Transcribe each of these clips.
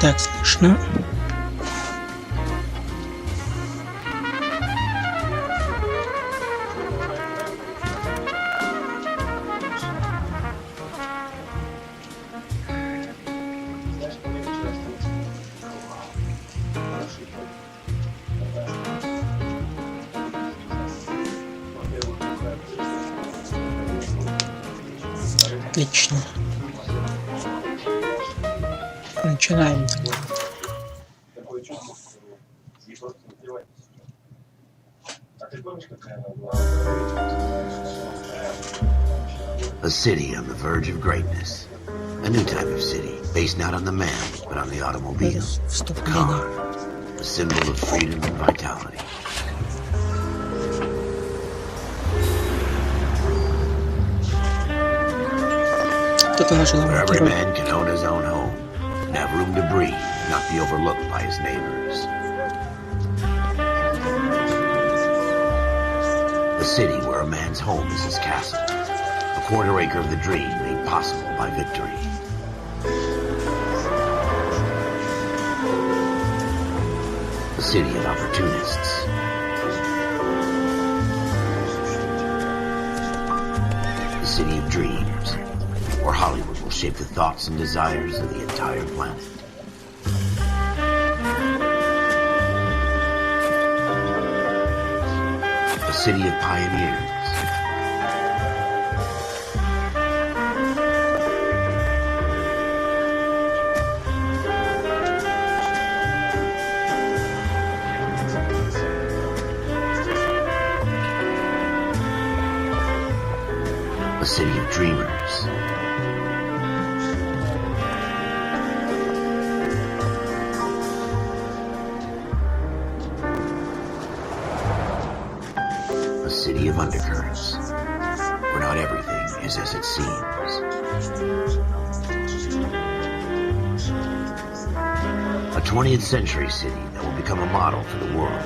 так слышно. Отлично. Начинаем. A city on the verge of greatness. A new type of city, based not on the man, but on the automobile. The car, a symbol of freedom and vitality. Where every man can own his own home, and have room to breathe, not be overlooked by his neighbors. A city where a man's home is his castle, a quarter acre of the dream made possible by victory. A city of opportunists. A city of dreams, where Hollywood will shape the thoughts and desires of the entire planet. A city of pioneers. A city of dreamers. A city of undercurrents, where not everything is as it seems. A 20th century city that will become a model for the world.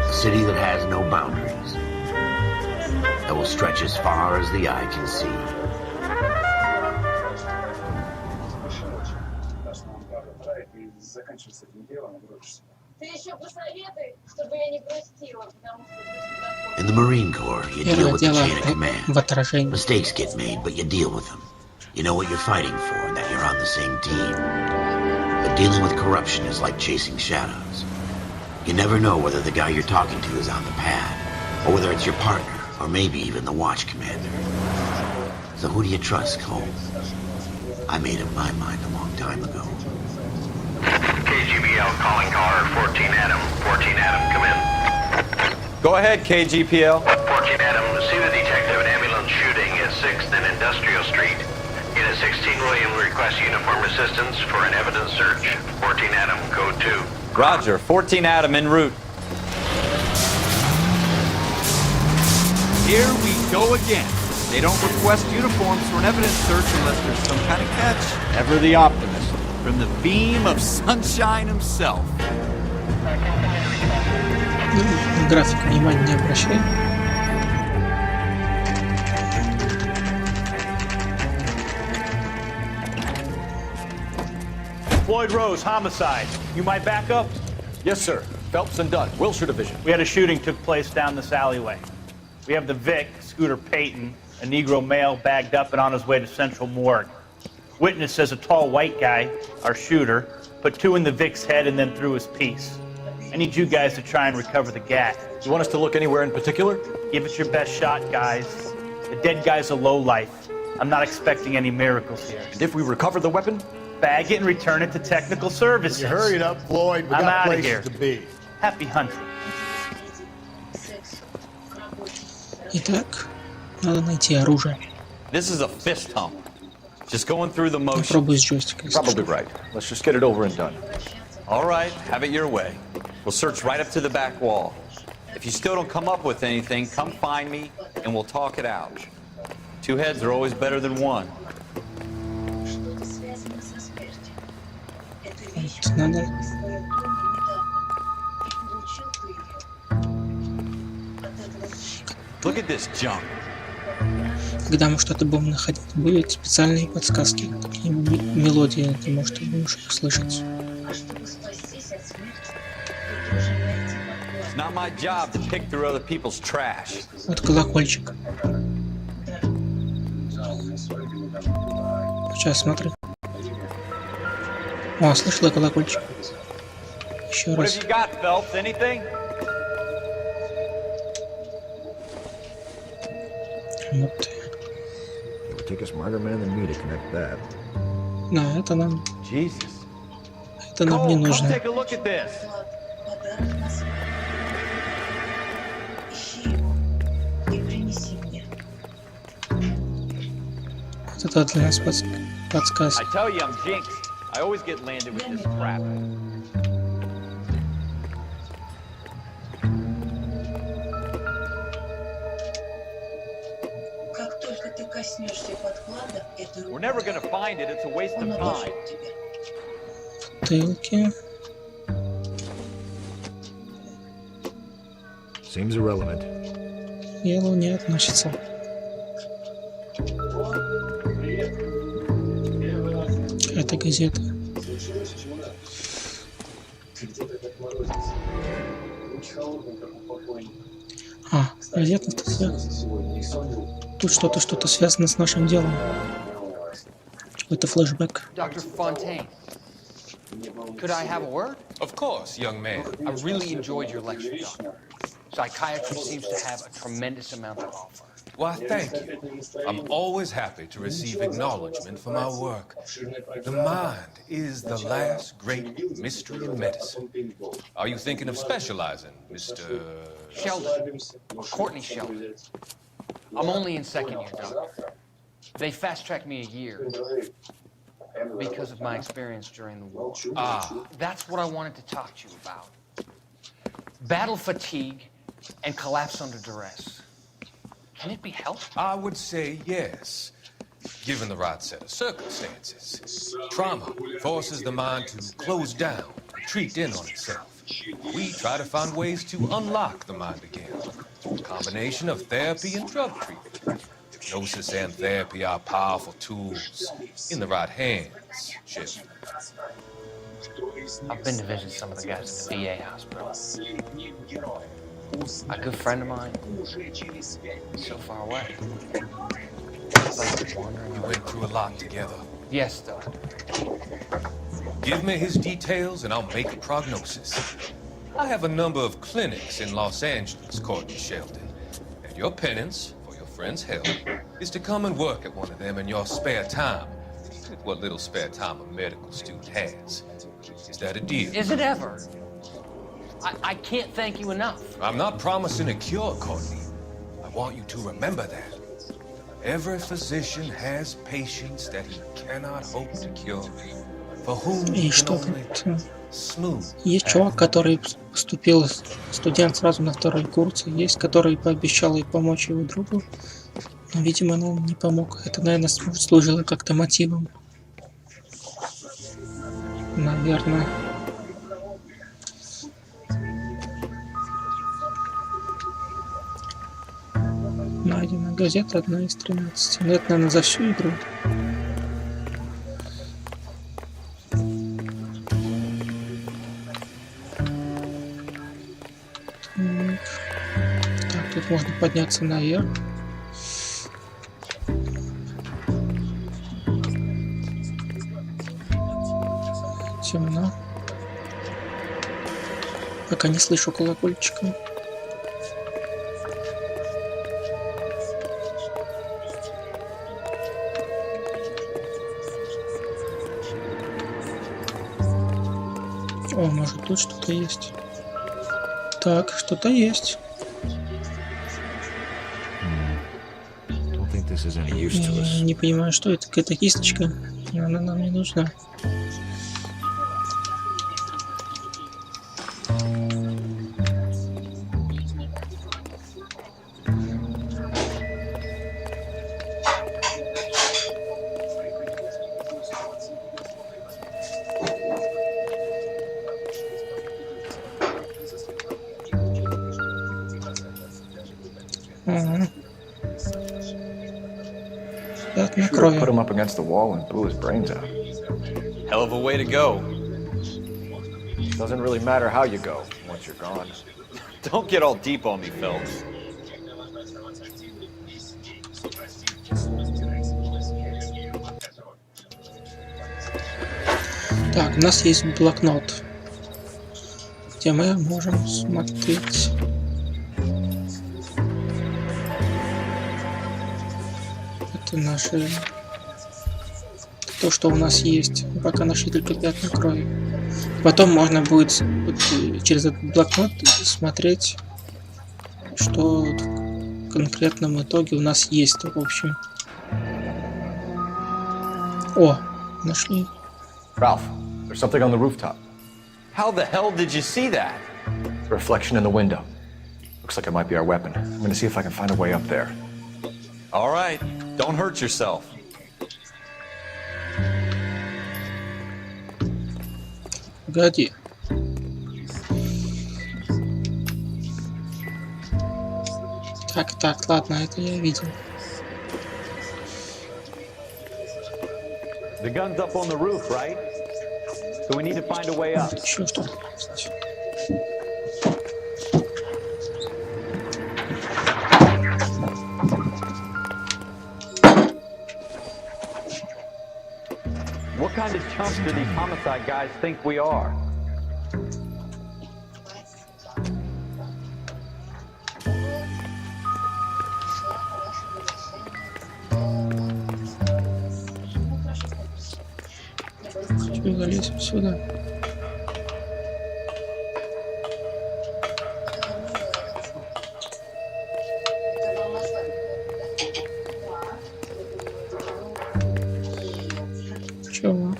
A city that has no boundaries, that will stretch as far as the eye can see. In the Marine Corps, you deal with the chain of command. Mistakes get made, but you deal with them. You know what you're fighting for and that you're on the same team. But dealing with corruption is like chasing shadows. You never know whether the guy you're talking to is on the pad, or whether it's your partner, or maybe even the watch commander. So who do you trust, Cole? I made up my mind a long time ago. KGPL calling car 14 Adam. 14 Adam, come in. Go ahead, KGPL. 14 Adam, see the detective and ambulance shooting at 6th and Industrial Street. Unit 16 William requests uniform assistance for an evidence search. 14 Adam, code 2. Roger, 14 Adam en route. Here we go again. They don't request uniforms for an evidence search unless there's some kind of catch. Ever the optimist. From the beam of sunshine himself. График внимания не обращай. Floyd Rose, homicide. You might back up? Yes, sir. Phelps and Dunn, Wilshire Division. We had a shooting took place down this alleyway. We have the Vic, Scooter Payton, a Negro male bagged up and on his way to Central Morgue. Witness says a tall white guy, our shooter, put 2 in the Vic's head and then threw his piece. I need you guys to try and recover the gat. You want us to look anywhere in particular? Give it your best shot, guys. The dead guy's a lowlife. I'm not expecting any miracles here. And if we recover the weapon? Bag it and return it to technical services. You hurry it up, Floyd. We I'm got outta places here. to be. Happy hunting. Итак, надо найти оружие. This is a fist hump. Just going through the motion. Попробую с джойстика. Probably right. Let's just get it over and done. All right, have it your way. We'll search right up to the back wall. If you still don't come up with anything, come find me and we'll talk it out. 2 heads are always better than 1. Вот, надо... Look at this junk. Когда мы что-то будем находить, будут специальные подсказки, такие мелодии, ты можешь их слышать. It's not my job to pick through other people's trash. Вот колокольчик. Сейчас смотри. О, слышала колокольчик. Еще What раз. have you got, Phelps? Anything? Вот. It would take a smarter man than me to connect that. Да, это нам Jesus. не Cole, нужно. come take a look at this. Подарок на свадьбу. Ищи его и принеси мне. Вот это для нас подсказка. I tell you, I'm jinxed. I always get landed with this crap. Как только ты коснешься подклада, этой We're never рукой, gonna find it. It's a waste он of time. обожжет тебя. Бутылки. Seems irrelevant. Делу не относится. Это газета. А, газета тут что-то связано с нашим делом. Какой-то флешбэк. Dr. Fontaine, could I have a word? Of course, young man. I really enjoyed your lecture, Doctor. Psychiatry seems to have a tremendous amount to offer. Why, thank you. I'm always happy to receive acknowledgement for my work. The mind is the last great mystery in medicine. Are you thinking of specializing, Mr. Sheldon, Courtney Sheldon. I'm only in second year, Doctor. They fast-tracked me a year because of my experience during the war. Ah, That's what I wanted to talk to you about. Battle fatigue and collapse under duress. Can it be helped? I would say yes, given the right set of circumstances. Trauma forces the mind to close down, retreat in on itself. We try to find ways to unlock the mind again through a combination of therapy and drug treatment. Hypnosis and therapy are powerful tools in the right hands, Chip. I've been to visit some of the guys in the VA hospital. A good friend of mine, he's so far away. It's like he's wandering We around. went through a lot together. Yes, Doctor. Give me his details and I'll make a prognosis. I have a number of clinics in Los Angeles, Courtney Sheldon, and your penance for your friend's help is to come and work at one of them in your spare time, with what little spare time a medical student has. Is that a deal? Is it ever? I can't thank you enough. I'm not promising a cure, Courtney. I want you to remember that. Every physician has patients that he cannot hope to cure, for whom И he can что only тут? smooth. Есть чувак, который поступил, студент сразу на второй курс. Есть, который пообещал ей помочь его другу. Но, видимо, он не помог. Это, наверное, служило как-то мотивом. Наверное. Найдена газета, одна из 13. Ну, это, наверное, за всю игру. Так, тут можно подняться наверх. Темно. Пока не слышу колокольчика. О, может тут что-то есть. Так, что-то есть. Don't think this is any use to us. Не понимаю, что это. Какая-то кисточка. Она нам не нужна. Ага. пятна Shooter крови. put him up against the wall and blew his brains out. Hell of a way to go. Doesn't really matter how you go once you're gone. Don't get all deep on me, Phelps. Так, у нас есть блокнот, где мы можем смотреть. Это наши... То, что у нас есть. Пока нашли только пятна крови. Потом можно будет через этот блокнот смотреть, что в конкретном итоге у нас есть. В общем. О, нашли. Ralph, there's something on the rooftop. How the hell did you see that? Reflection in the window. Looks like it might be our weapon. I'm gonna see if I can find a way up there. All right, don't hurt yourself. Погоди. Так, ладно, это я видел. The gun's up on the roof, right? So we need to find a way up. Еще что-то есть. What kind of chumps do these homicide guys think we are? Чего залезем сюда? Чего?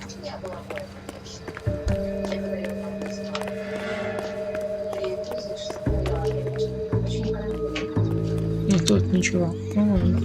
Нет, тут ничего. Ну, ладно.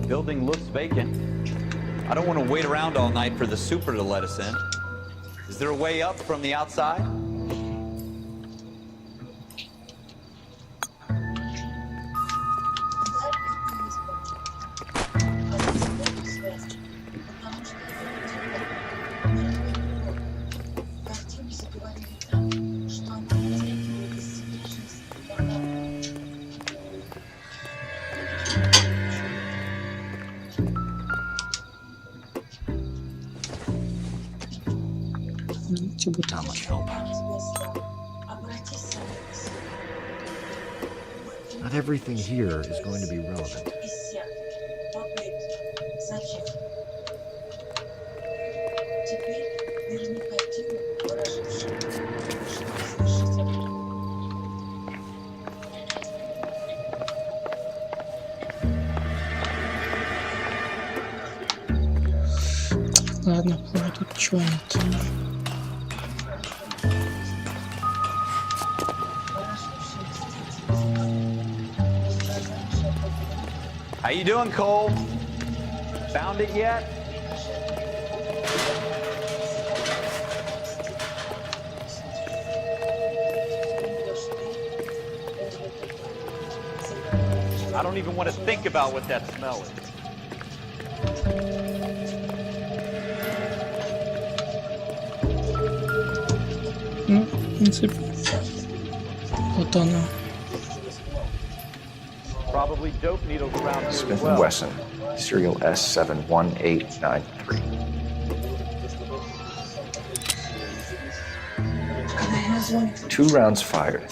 Building looks vacant. I don't want to wait around all night for the super to let us in. Is there a way up from the outside? Not much help. Not everything here is going to be relevant. Ладно, тут ничего нет. How you doing, Cole? Found it yet? I don't even want to think about what that smell is. Ну, в принципе, вот оно. Probably dope needles around here as Smith & well. Wesson, serial S71893. 2 rounds fired.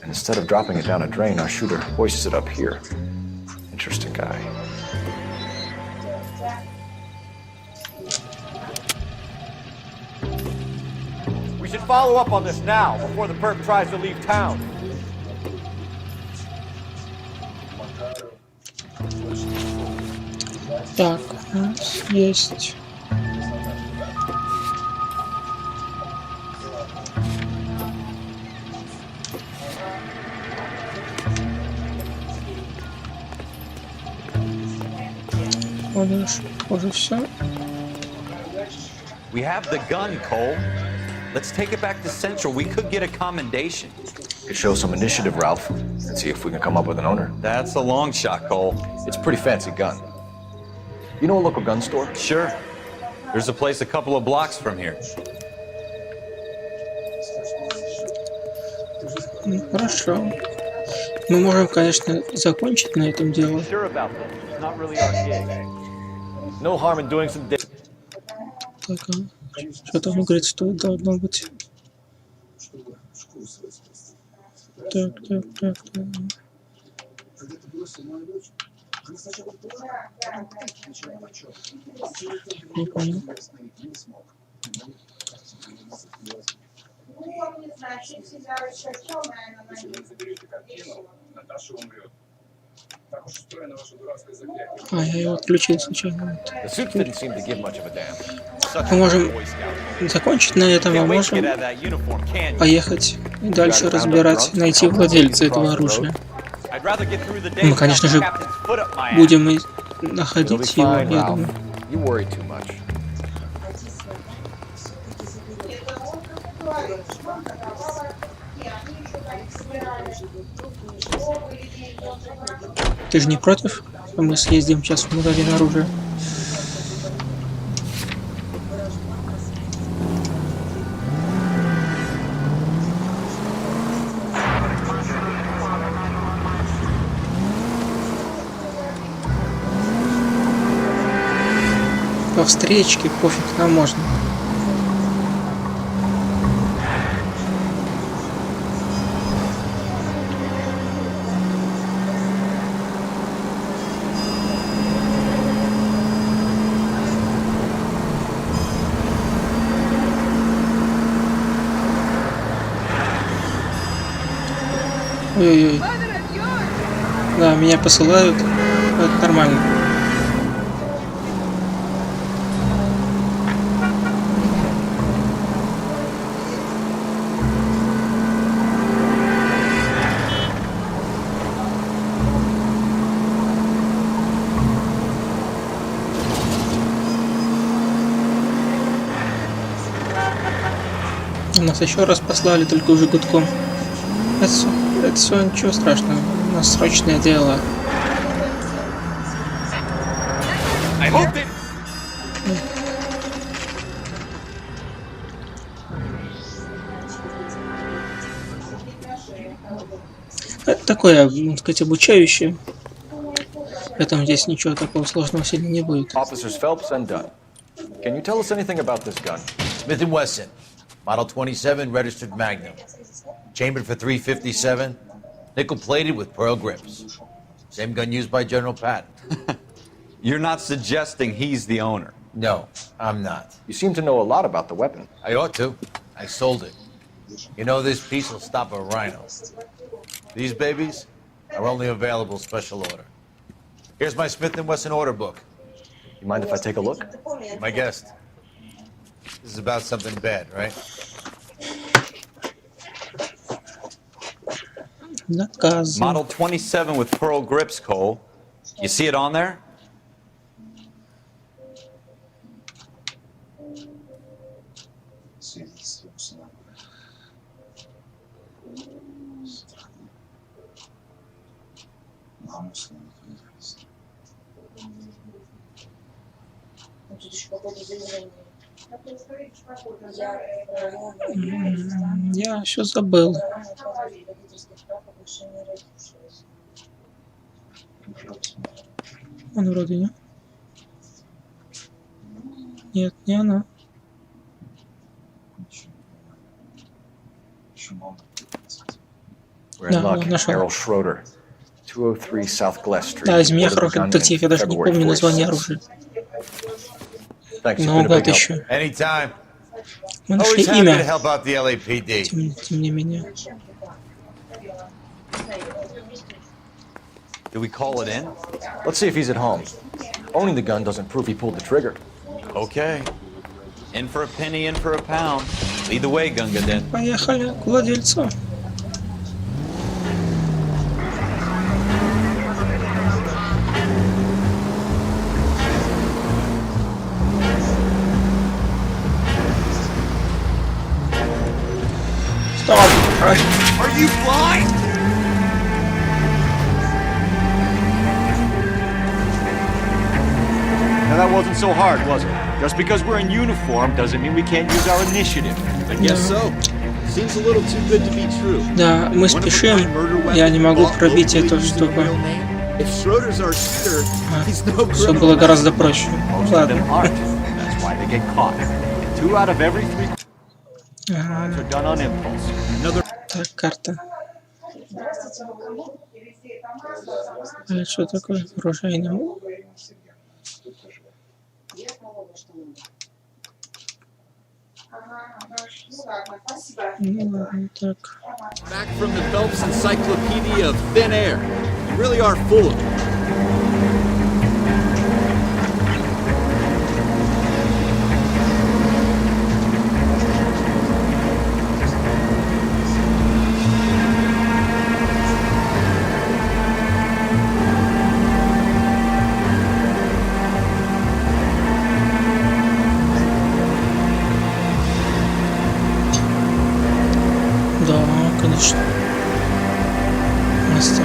And instead of dropping it down a drain, our shooter hoists it up here. Interesting guy. We should follow up on this now, before the perp tries to leave town. Так, у нас есть Похоже, все. We have the gun, Cole. Let's take it back to Central. We could get a commendation. Could show some initiative, Ralph, and see if we can come up with an owner. That's a long shot, Cole. It's a pretty fancy gun. You know a local gun store? Sure. There's a place a couple of blocks from here. Хорошо. Мы можем, конечно, закончить на этом дело. Sure about this. It's not really our gig. No harm in doing some. Так, что там говорит, что должно быть? Так. Не понял. Я его отключил случайно. Мы можем закончить на этом, а можем поехать и дальше разбирать, найти владельца этого оружия. Мы, конечно же, будем и находить его, я думаю. Ты же не против? Мы съездим сейчас в магазин оружия. По встречке, пофиг, нам можно. Ой-ой-ой. Да, меня посылают. Это нормально. Нас еще раз послали, только уже гудком. Это все ничего страшного. У нас срочное дело. Это такое, можно сказать, обучающее. Поэтому здесь ничего такого сложного сильно не будет. Officers Phelps and Dunn. Can you tell us anything about this gun? Smith & Wesson, Model 27, registered Magnum. Chambered for .357, nickel-plated with pearl grips. Same gun used by General Patton. You're not suggesting he's the owner? No, I'm not. You seem to know a lot about the weapon. I ought to. I sold it. You know, this piece will stop a rhino. These babies are only available special order. Here's my Smith & Wesson order book. You mind if I take a look? You're my guest. This is about something bad, right? Model 27 with pearl grips, Cole. You see it on there? Я все забыл. Он вроде не. Нет, не она. Да, он нашел. Да, змея хороший детектив, я даже не помню название оружия. Но угад еще. Мы нашли имя. Тем не менее. Do we call it in? Let's see if he's at home. Owning the gun doesn't prove he pulled the trigger. Okay. In for a penny, in for a pound. Lead the way, Gunga Den. Поехали к владельцу. Are you blind? Now that wasn't so hard, was it? Just because we're in uniform doesn't mean we can't use our initiative. I guess so. Seems a little too good to be true. Да, мы спешим. Я не могу пробить эту штуку. If Schroeder's our shooter, he's no Все criminal. было гораздо проще. Most of Ладно. them aren't. That's why they get caught. 2 out of every 3 Ага. are done on impulse. Another Так, карта. Это что такое? Оружейный. Ну ладно, так. back from the Phelps Encyclopedia of Thin Air. You really are full of it. Да, конечно. Мастер.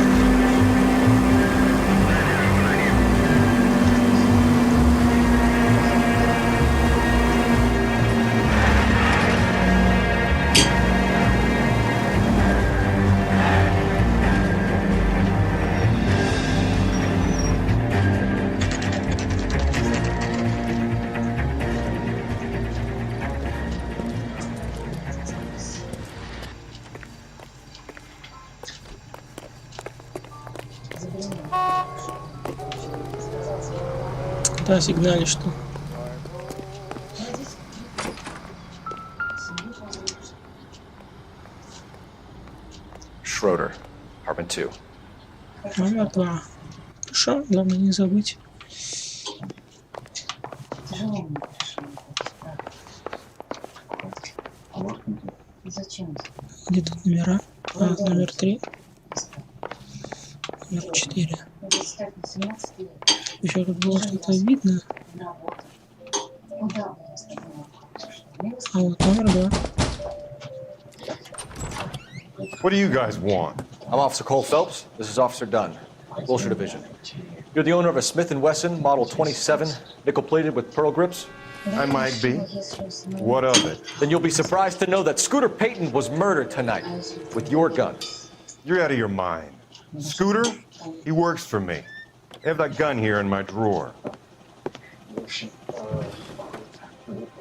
Да, сигнали, что. Schroeder, apartment 2. Номер 2. Хорошо, главное не забыть. Тяжело мне пришло. Зачем? Где тут номера? А, номер 3. Номер 4. Еще тут было что-то видно. А вот номер 2. What do you guys want? I'm Officer Cole Phelps. This is Officer Dunn, Wilshire Division. You're the owner of a Smith & Wesson Model 27, nickel-plated with pearl grips? I might be. What of it? Then you'll be surprised to know that Scooter Payton was murdered tonight with your gun. You're out of your mind. Scooter? He works for me. I have that gun here in my drawer.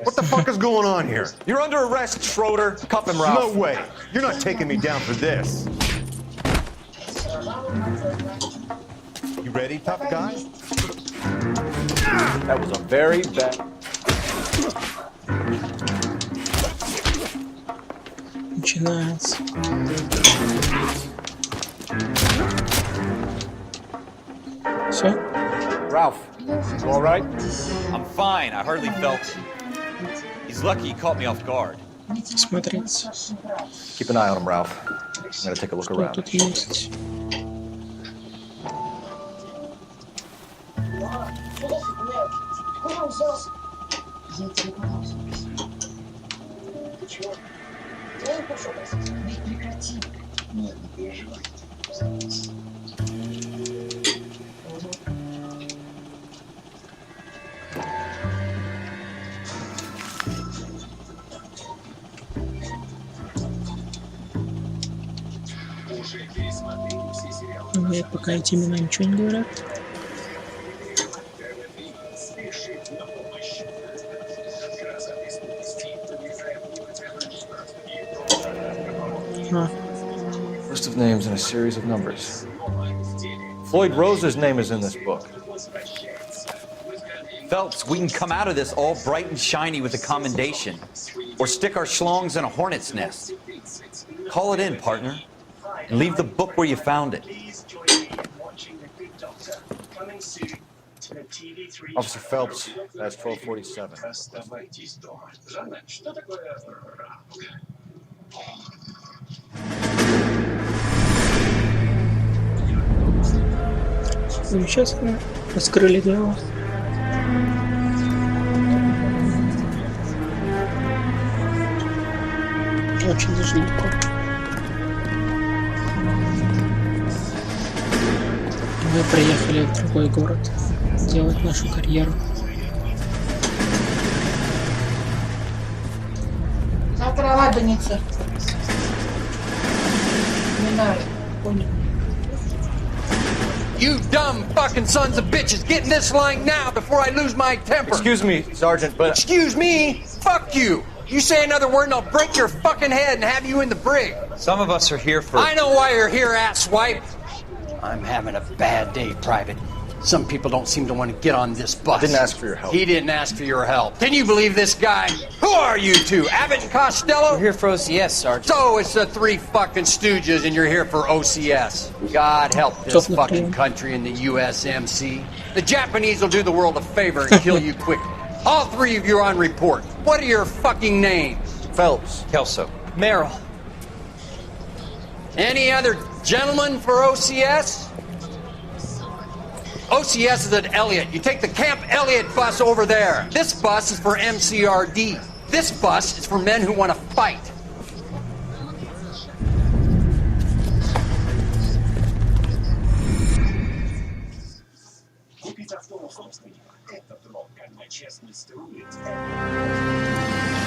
What the fuck is going on here? You're under arrest, Schroeder. Cuff him, Ralph. No way. You're not taking me down for this. You ready, tough guy? That was a very bad... Начинается. Все? Ralph, you all right? I'm fine. I hardly felt it. He's lucky he caught me off guard. Смотреть, Keep an eye on him, Ralph. I'm gonna take a look что around. тут есть. Я тебе понравился. Ты чего? Я не пошел. Ведь прекрати. Нет, не переживай. Заткнись. Говорят, пока эти имена ничего не говорят. А, List of names and a series of numbers. Floyd Rose's name is in this book. Phelps, we can come out of this all bright and shiny with a commendation. Or stick our schlongs in a hornet's nest. Call it in, partner. And leave the book where you found it. Officer Phelps, that's 1247. замечательно. Раскрыли дело. Очень даже легко. Мы приехали в другой город делать нашу карьеру. Завтра радоница. You dumb fucking sons of bitches, get in this line now before I lose my temper. Excuse me, Sergeant, but... Excuse me? Fuck you. You say another word and I'll break your fucking head and have you in the brig. Some of us are here for... I know why you're here, asswipe. I'm having a bad day, Private. Some people don't seem to want to get on this bus. I didn't ask for your help. He didn't ask for your help. Can you believe this guy? Who are you two? Abbott and Costello? We're here for OCS, Sergeant. So it's the three fucking stooges and you're here for OCS. God help this fucking country and the USMC. The Japanese will do the world a favor and kill you quickly. All three of you are on report. What are your fucking names? Phelps. Kelso. Merrill. Any other gentlemen for OCS? OCS is at Elliott. You take the Camp Elliott bus over there. This bus is for MCRD. This bus is for men who want to fight.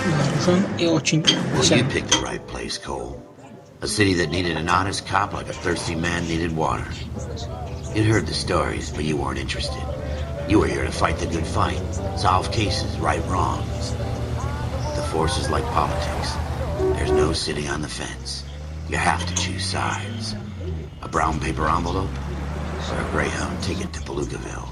Вооружен и очень Well, you picked the right place, Cole. A city that needed an honest cop like a thirsty man needed water. You'd heard the stories, but you weren't interested. You were here to fight the good fight, solve cases, right wrongs. The force is like politics. There's no sitting on the fence. You have to choose sides. A brown paper envelope, or a Greyhound ticket to Palookaville.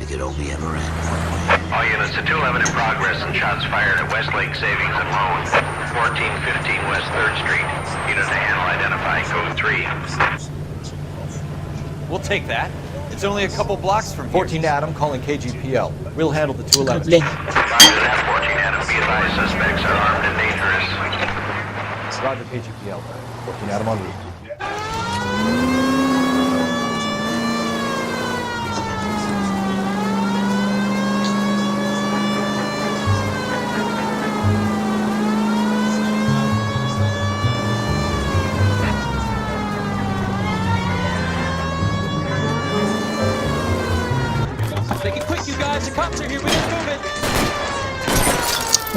It could only ever end one way. All units to 211 in progress and shots fired at Westlake Savings and Loan, 1415 West 3rd Street. Unit to handle identify, code 3. We'll take that. It's only a couple blocks from here. 14 Adam calling KGPL. We'll handle the 211. Roger that, 14 Adam. Be advised, suspects are armed and dangerous. Roger KGPL. 14 Adam on route.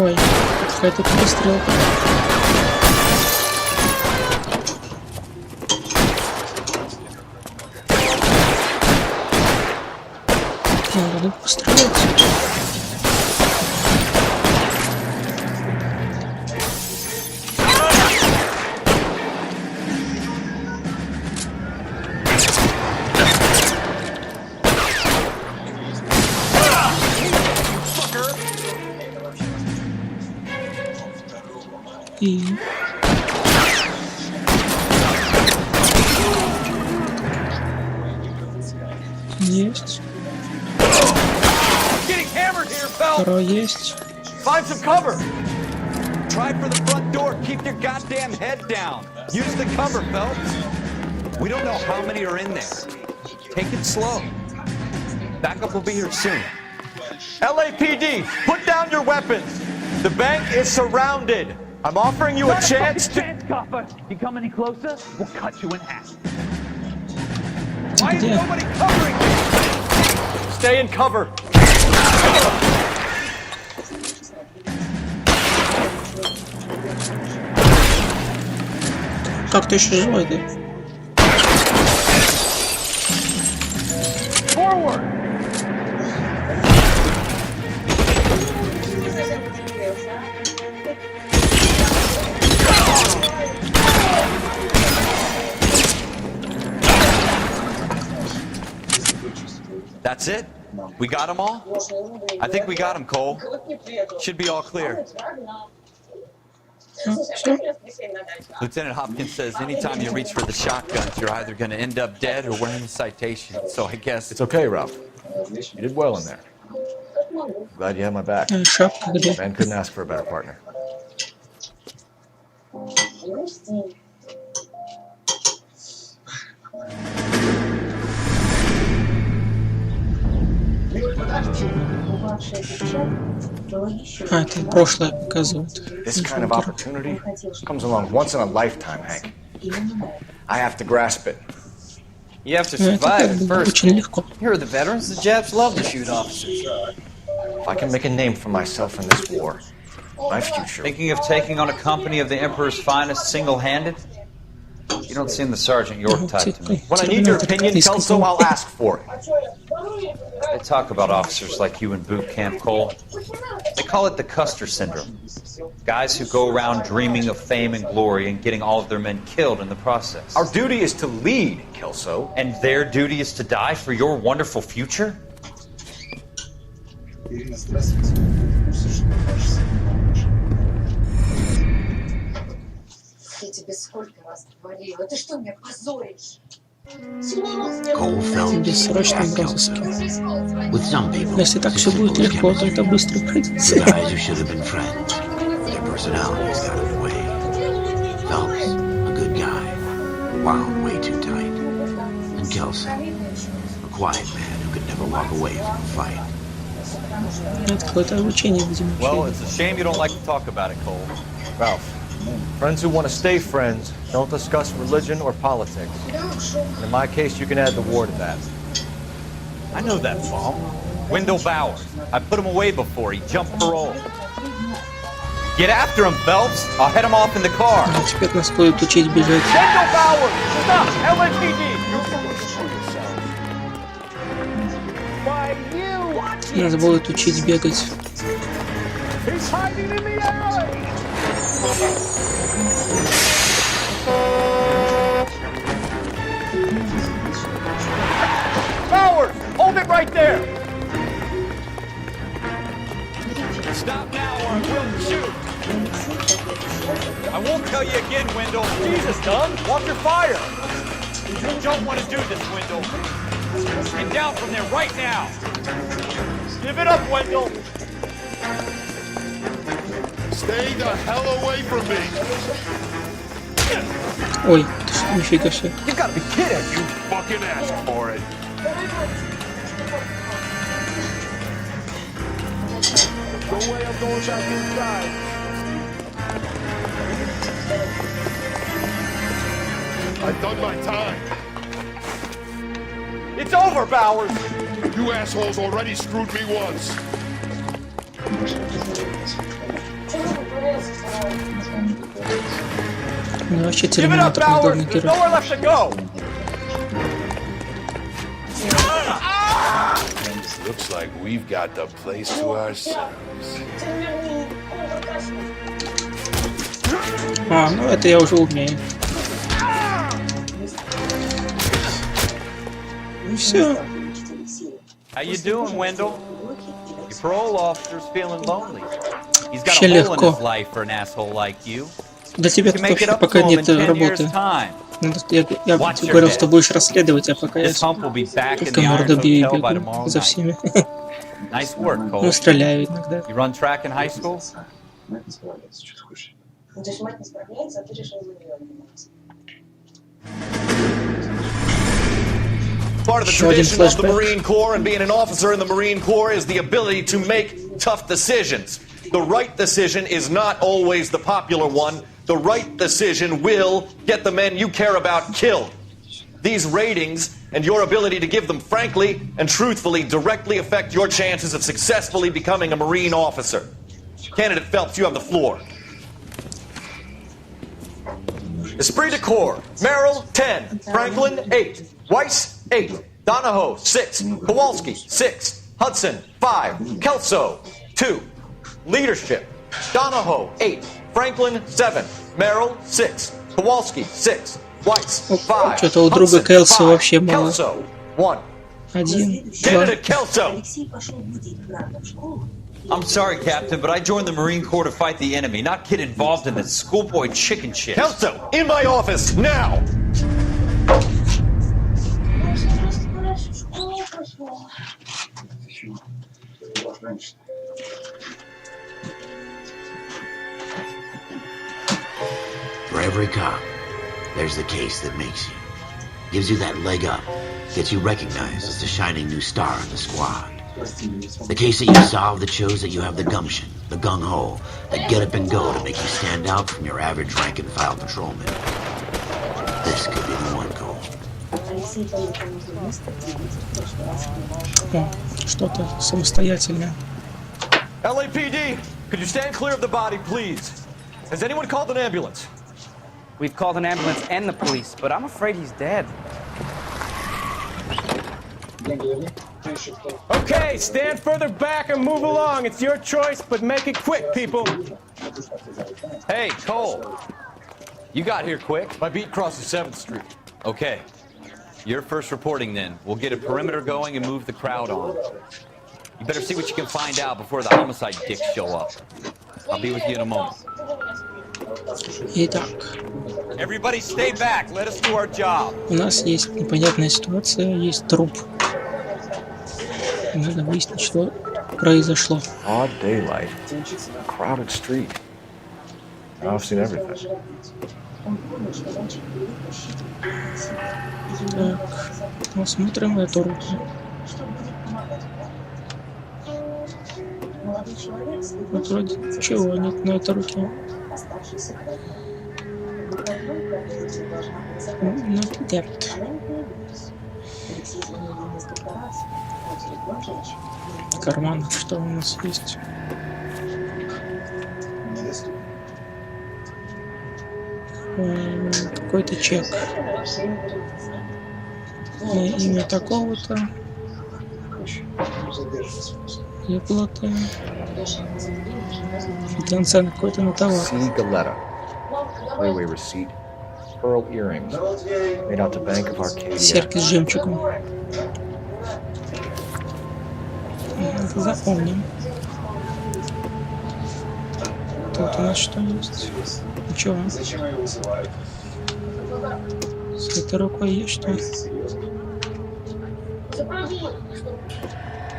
Ой, какая-то перестрелка. Надо пострелять. И... Есть. Второй есть. Find some cover. Try for the front door. Keep your goddamn head down. Use the cover, Phelps. We don't know how many are in there. Take it slow. Backup will be here soon. LAPD, put down your weapons. The bank is surrounded. I'm offering you a chance to... Copper. You come any closer, we'll cut you in half. Why is nobody covering me? Stay in cover. Как ты еще живой, да? Forward. That's it? We got them all? I think we got them, Cole. Should be all clear. Lieutenant Hopkins says anytime you reach for the shotguns, you're either going to end up dead or wearing a citation. So I guess... It's okay, Ralph. You did well in there. Glad you had my back. Man couldn't ask for a better partner. А, это прошлое показывает. This kind of opportunity comes along once in a lifetime, Hank. I have to grasp it. You have to Ну, это survive как at бы first. очень легко. Here are the veterans. The Japs love to shoot officers. If I can make a name for myself in this war, my future. Thinking of taking on a company of the Emperor's finest single-handed? You don't seem the Sergeant York type to me. When I need your opinion, Kelso, I'll ask for it. They talk about officers like you in boot camp, Cole. They call it the Custer syndrome. Guys who go around dreaming of fame and glory and getting all of their men killed in the process. Our duty is to lead, Kelso. And their duty is to die for your wonderful future? Я тебе сколько раз говорила. Ты что, меня позоришь? Cole Phelps Бессрочно в розыске. With some people, Если так все будет легко, то это быстро пройдет. the guys who should have been friends, their personalities got in the way. Phelps, a good guy, wound way too tight. And Kelso, a quiet man who could never walk away from a fight. Это какое-то обучение, видимо. Well, it's a shame you don't like to talk about it, Cole. Ralph, friends who want to stay friends don't discuss religion or politics. And in my case, you can add the war to that. I know that bum. Wendell Bowers. I put him away before. He jumped parole. Get after him, Phelps. I'll head him off in the car. А теперь нас будут учить бежать. Wendell Bowers! Stop! LAPD! Нас будут учить бегать. He's hiding in the alley! Bowers! Hold it right there! Stop now or I will shoot! I won't tell you again, Wendell. Jesus, Dunn! Watch your fire! You don't want to do this, Wendell. Get down from there right now! Give it up, Wendell! Stay the hell away from me. Ой, нифига себе. You gotta be kidding! You fucking asked for it. No way I'm going back inside. I've done my time. It's over, Bowers! You assholes already screwed me once. Ну, вообще Give it up, терминатор Bowers! недавно There's герой. nowhere left to go! Looks like we've got the place to ourselves. А, ну это я уже умею. И все. How you doing, Wendell? Your parole officer's feeling lonely. He's got Вообще a hole in легко. his life for an asshole like you. Для тебя You тут make it вообще up пока to him нет in 10 years' работы. time. Я Watch your говорил, head. что будешь расследовать, а пока я This hump will be back in только the Iron морду бью и Hotel by бегу tomorrow за night. всеми. Nice work, Cole. Ну, стреляю иногда. You run track in high school? Ну, то есть мать не справляется, а ты решил за нее заниматься. Part of the Еще один tradition of the flashback. Marine Corps and being an officer in the Marine Corps is the ability to make tough decisions. The right decision is not always the popular one. The right decision will get the men you care about killed. These ratings and your ability to give them frankly and truthfully directly affect your chances of successfully becoming a Marine officer. Candidate Phelps, you have the floor. Esprit de Corps, Merrill, 10. Franklin, 8. Weiss, 8. Donahoe, 6. Kowalski, 6. Hudson, 5. Kelso, 2. Leadership, Donahoe, 8. Franklin, 7. Merrill, 6. Kowalski, 6. Weiss, 5. Что-то у друга Hudson, Келса 5. вообще мало. Kelso, 1. Один, два. Candidate Kelso. Алексей пошел будить брата в школу. I'm sorry, Captain, but I joined the Marine Corps to fight the enemy, not get involved in this schoolboy chicken shit. Kelso, in my office, now! For every cop, there's the case that makes you. Gives you that leg up. Gets you recognized as the shining new star in the squad. The case that you solve that shows that you have the gumption, the gung-ho, that get up and go to make you stand out from your average rank-and-file patrolman. This could be the one, Cole. О, что-то самостоятельное. LAPD, could you stand clear of the body, please? Has anyone called an ambulance? We've called an ambulance and the police, but I'm afraid he's dead. Okay, stand further back and move along. It's your choice, but make it quick, people. Hey, Cole. You got here quick. My beat crosses 7th Street. Okay. You're first reporting then. We'll get a perimeter going and move the crowd on. You better see what you can find out before the homicide dicks show up. I'll be with you in a moment. Итак, Everybody stay back. Let us do our job. у нас есть непонятная ситуация, есть труп. Надо выяснить, что произошло. Odd daylight, crowded street. I've seen everything. Так, посмотрим эту руку. Вот вроде ничего нет на этой руке. Ну, нет. Карман, что у нас есть? Какой-то чек. Имя такого-то. Выплата. Цена какой-то на товар. Railway receipt. Pearl earrings. Made out to Bank of Arcadia. Серьги с жемчугом. Это запомним. Тут у нас что есть? Ничего. С этой рукой есть что?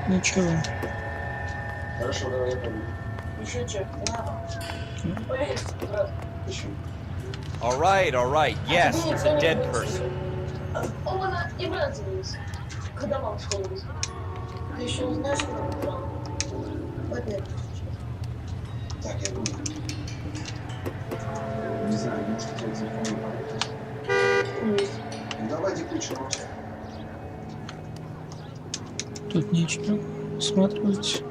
Ничего. All right. Yes, it's a dead person. Тут нечего смотреть.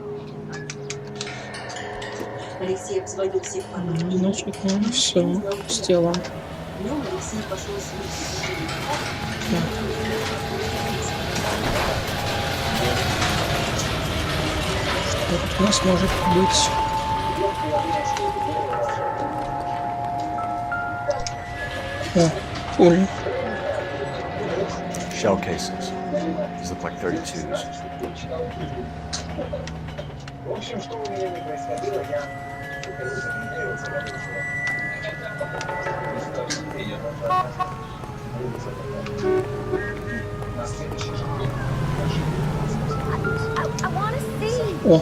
Алексей обзвонил всех подруг. Значит, ну все, с телом. Днем Алексей пошел с Вот у нас может быть... О, пули. Shell cases. These look like 32s. В общем, что у меня не происходило, я... О!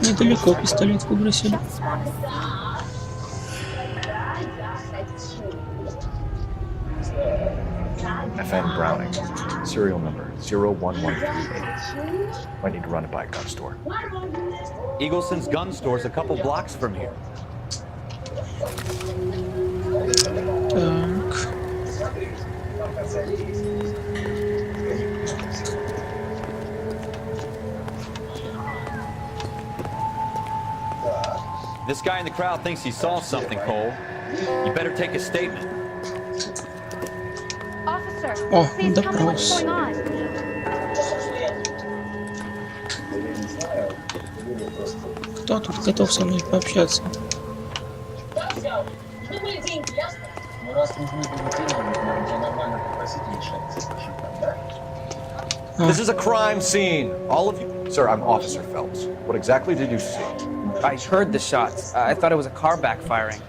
Недалеко пистолет выбросили. FN Browning. Serial number 01138. Might need to run it by a gun store. Eagleson's gun store's a couple blocks from here. Так. This guy in the crowd thinks he saw something, Cole. You better take a statement. Officer, О, please tell me what's допрос. going on. Кто тут готов со мной пообщаться? This is a crime scene. All of you. Sir, I'm Officer Phelps. What exactly did you see? I heard the shots. I thought it was a car backfiring.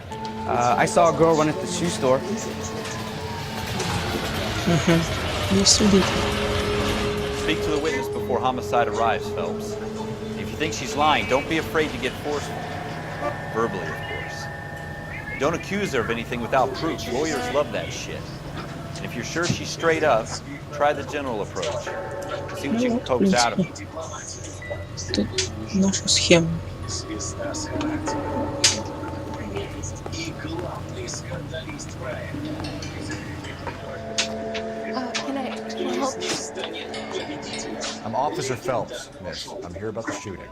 I saw a girl run at the shoe store. Есть свидетель. Speak to the witness before homicide arrives, Phelps. If you think she's lying, don't be afraid to get forceful. Verbally, of course. Don't accuse her of anything without proof. Lawyers love that shit. And if you're sure she's straight up, try the general approach. See what you can coax out of her. Тут наша схема. help you? I'm Officer Phelps, miss. I'm here about the shooting.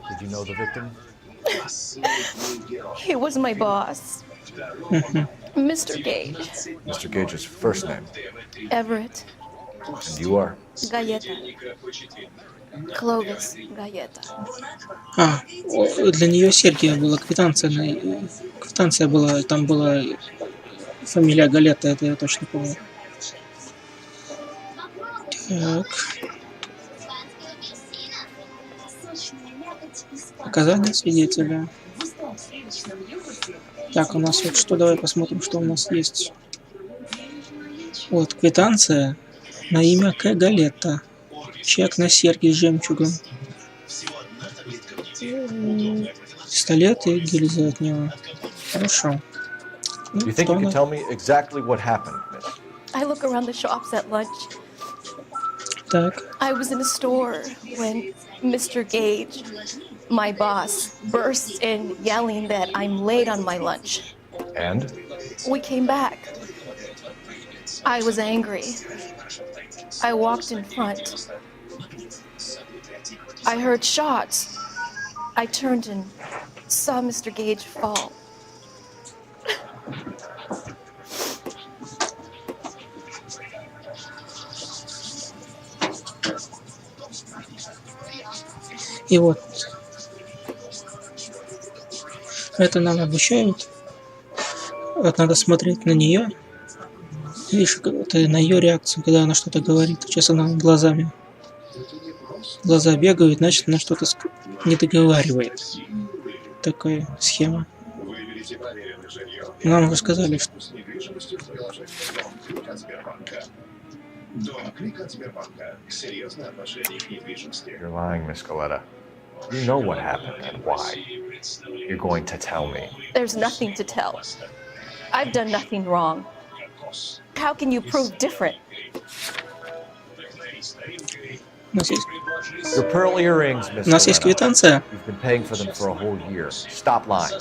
Did you know the victim? He was my boss. Mr. Gage. Mr. Gage's first name. Everett. And you are? Galleta. Clovis Galleta. Для нее Сергия была квитанция. Квитанция была, там была фамилия Галетта, это я точно помню. Так. Показания свидетеля. Так, у нас вот что, давай посмотрим, что у нас есть. Вот, квитанция на имя К. Галетта. Чек на серьги с жемчугом. Пистолет и гильзы от него. Хорошо. You think you can tell me exactly what happened, miss? I look around the shops at lunch. Так. I was in a store when Mr. Gage, my boss, bursts in yelling that I'm late on my lunch. And? We came back. I was angry. I walked in front. I heard shots. I turned and saw Mr. Gage fall. И вот это нам обучают. Вот надо смотреть на нее. Видишь, это на ее реакцию, когда она что-то говорит. Сейчас она глазами. Глаза бегают, значит, она что-то не договаривает. Такая схема. Нам уже сказали, что... You're lying, Miss Galetta. You know what happened and why. You're going to tell me. There's nothing to tell. I've done nothing wrong. How can you prove different? Your pearl earrings, Miss У нас есть квитанция. You've been paying for them for a whole year. Stop lying.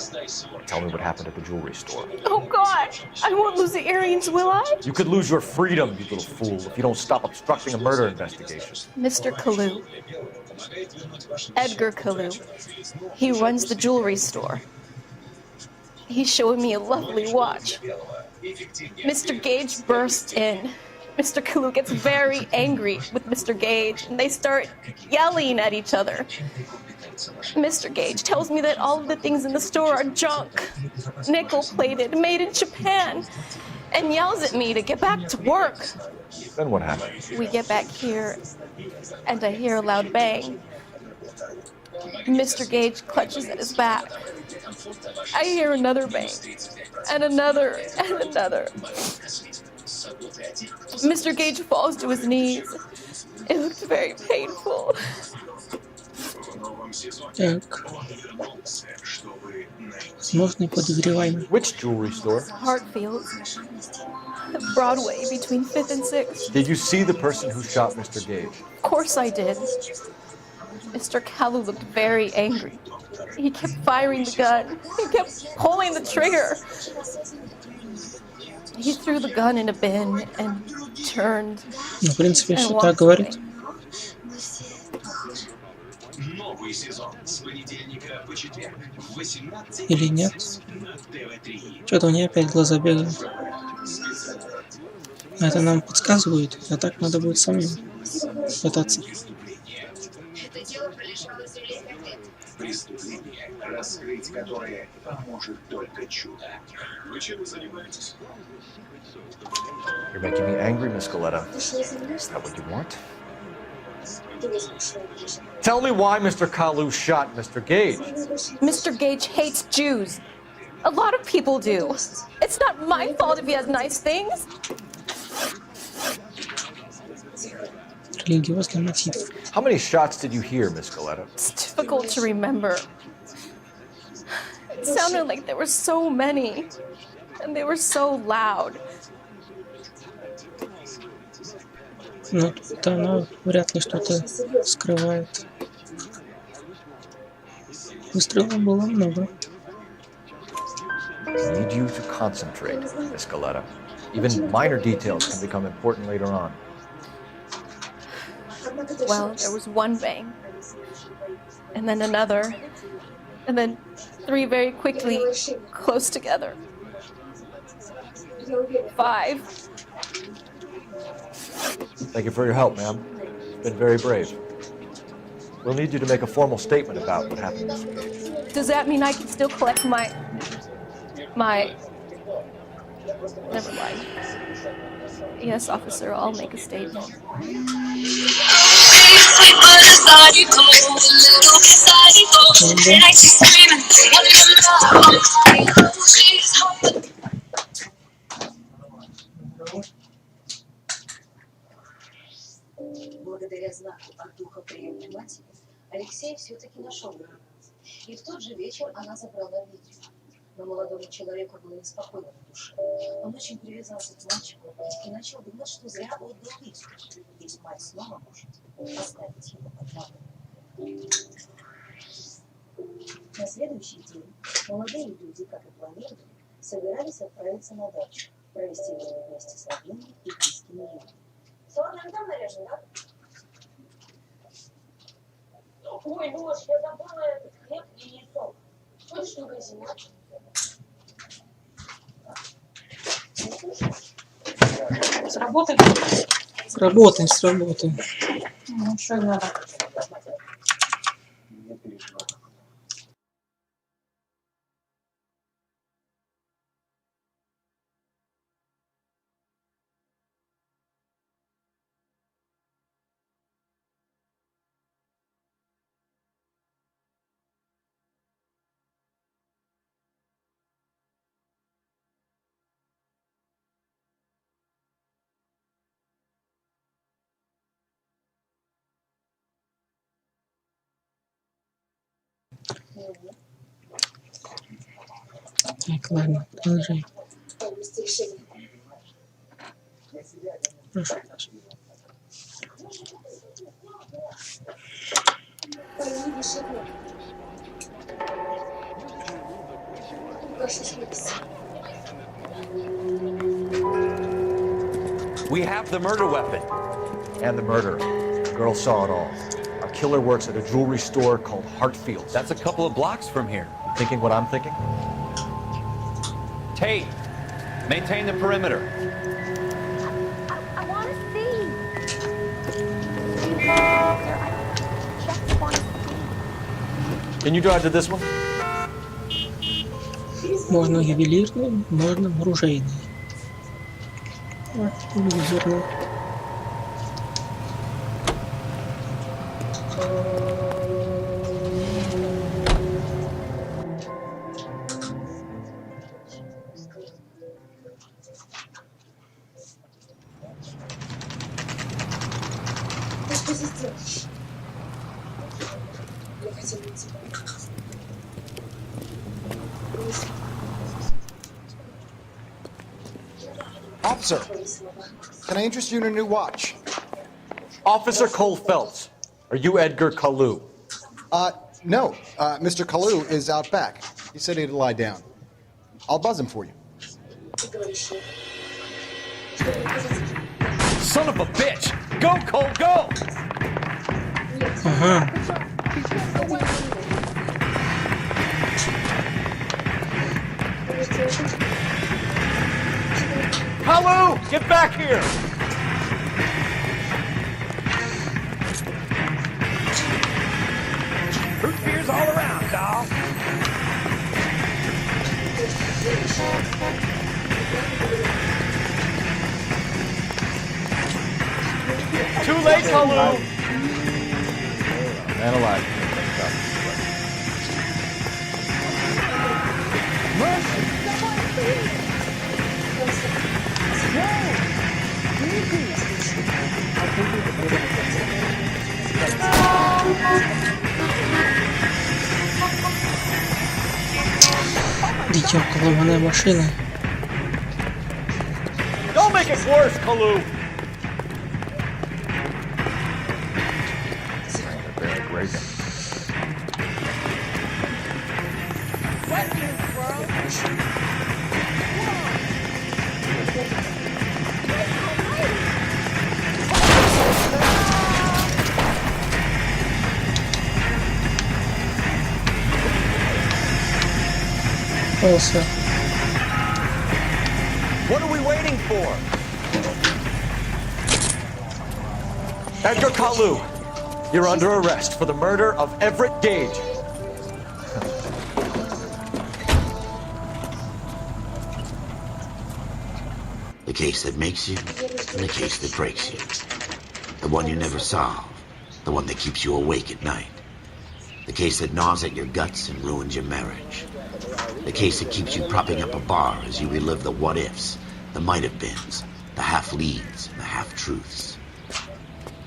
Tell me what happened at the jewelry store. Oh God! I won't lose the earrings, will I? You could lose your freedom, you little fool, if you don't stop obstructing a murder investigation. Mr. Kalu. Edgar Kalu. He runs the jewelry store. He's showing me a lovely watch. Mr. Gage bursts in. Mr. Kalu gets very angry with Mr. Gage, and they start yelling at each other. Mr. Gage tells me that all of the things in the store are junk, nickel-plated, made in Japan, and yells at me to get back to work. Then what happened? We get back here, and I hear a loud bang. Mr. Gage clutches at his back. I hear another bang, and another, and another. Mr. Gage falls to his knees. It looked very painful. Так. Возможный подозреваемый. Which jewelry store? Hartfield. Broadway, between 5th and 6th. Did you see the person who shot Mr. Gage? Of course I did. Mr. Kalu looked very angry. He kept firing the gun. He kept pulling the trigger. He threw the gun in a bin and turned В принципе, and все walked так говорит. away. Или нет? Что-то у нее опять глаза бегают. Это нам подсказывают, а так надо будет самим пытаться. Преступление, раскрыть которое поможет только чудо. Вы чем вы занимаетесь? You're making me angry, Miss Galetta. Is that what you want? Tell me why Mr. Kalu shot Mr. Gage. Mr. Gage hates Jews. A lot of people do. It's not my fault if he has nice things. Религиозный мотив. How many shots did you hear, Miss Galetta? It's difficult to remember. It sounded like there were so many, and they were so loud. Ну, тут она вряд ли что-то скрывает. Выстрелов было много. I need you to concentrate, Miss Galetta. Even minor details can become important later on. Well, there was one bang, and then another, and then 3 very quickly, close together. 5. Thank you for your help, ma'am. You've been very brave. We'll need you to make a formal statement about what happened, Mr. Gage. Does that mean I can still collect my... Never mind. Yes, officer, I'll make a statement. Благодаря знаку от духа приемной матери Алексей все-таки нашел ее. И в тот же вечер она забрала видео. Но молодому человеку было неспокойно в душе. Он очень привязался к мальчику и начал думать, что зря отдал видео. Ведь мать снова может оставить его одного. На следующий день молодые люди, как и планировали, собирались отправиться на дачу, провести время вместе с родными и близкими людьми. Сорным там наряжен, да? Ой, Леш, я забыла этот хлеб и яйцо. Хочешь в магазин? Сработаем? Сработаем. Ну, что надо? Так, ладно, продолжай. Прошу. We have the murder weapon. And the murderer. The girl saw it all. Our killer works at a jewelry store called Hartfield's. That's a couple of blocks from here. You thinking what I'm thinking? Tate, maintain the perimeter. I want to see. Can you drive to this one? Можно ювелирный, можно оружейный. Вот, ювелирный. Что здесь делаешь? Я хотела идти. Officer, can I interest you in a new watch? Officer Cole Phelps, are you Edgar Kalu? No. Mr. Kalu is out back. He said he'd lie down. I'll buzz him for you. Son of a bitch! Go, Cole, go! Kalu, get back here! Root beers all around, doll. Too late, Kalu! Man alive. Дитё, коломаная машина. Don't make it worse, Kalu! попался. What are we waiting for? Edgar Kalu, you're under arrest for the murder of Everett Gage. The case that makes you, and the case that breaks you. The one you never solve, the one that keeps you awake at night. The case that gnaws at your guts and ruins your marriage. The case that keeps you propping up a bar as you relive the what-ifs, the might-have-beens, the half-leads, and the half-truths.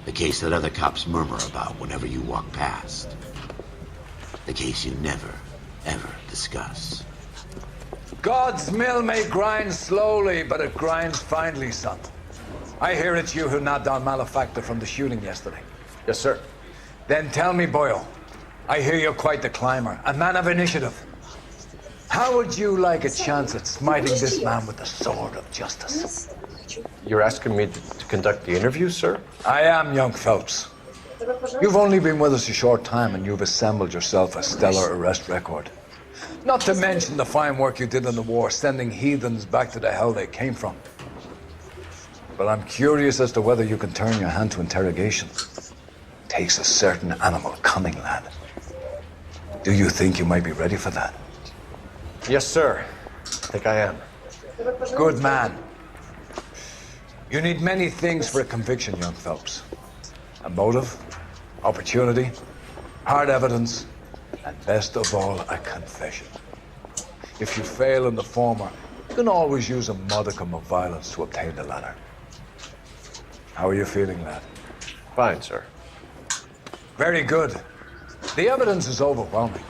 The case that other cops murmur about whenever you walk past. The case you never, ever discuss. God's mill may grind slowly, but it grinds finely, son. I hear it's you who knocked down Malefactor from the shooting yesterday. Yes, sir. Then tell me, Boyle, I hear you're quite the climber, a man of initiative. How would you like a chance at smiting this man with the sword of justice? You're asking me to conduct the interview, sir? I am, young Phelps. You've only been with us a short time and you've assembled yourself a stellar arrest record. Not to mention the fine work you did in the war, sending heathens back to the hell they came from. But I'm curious as to whether you can turn your hand to interrogation. Takes a certain animal cunning, lad. Do you think you might be ready for that? Yes, sir. I think I am. Good man. You need many things for a conviction, young Phelps. A motive, opportunity, hard evidence, and best of all, a confession. If you fail in the former, you can always use a modicum of violence to obtain the latter. How are you feeling, lad? Fine, sir. Very good. The evidence is overwhelming.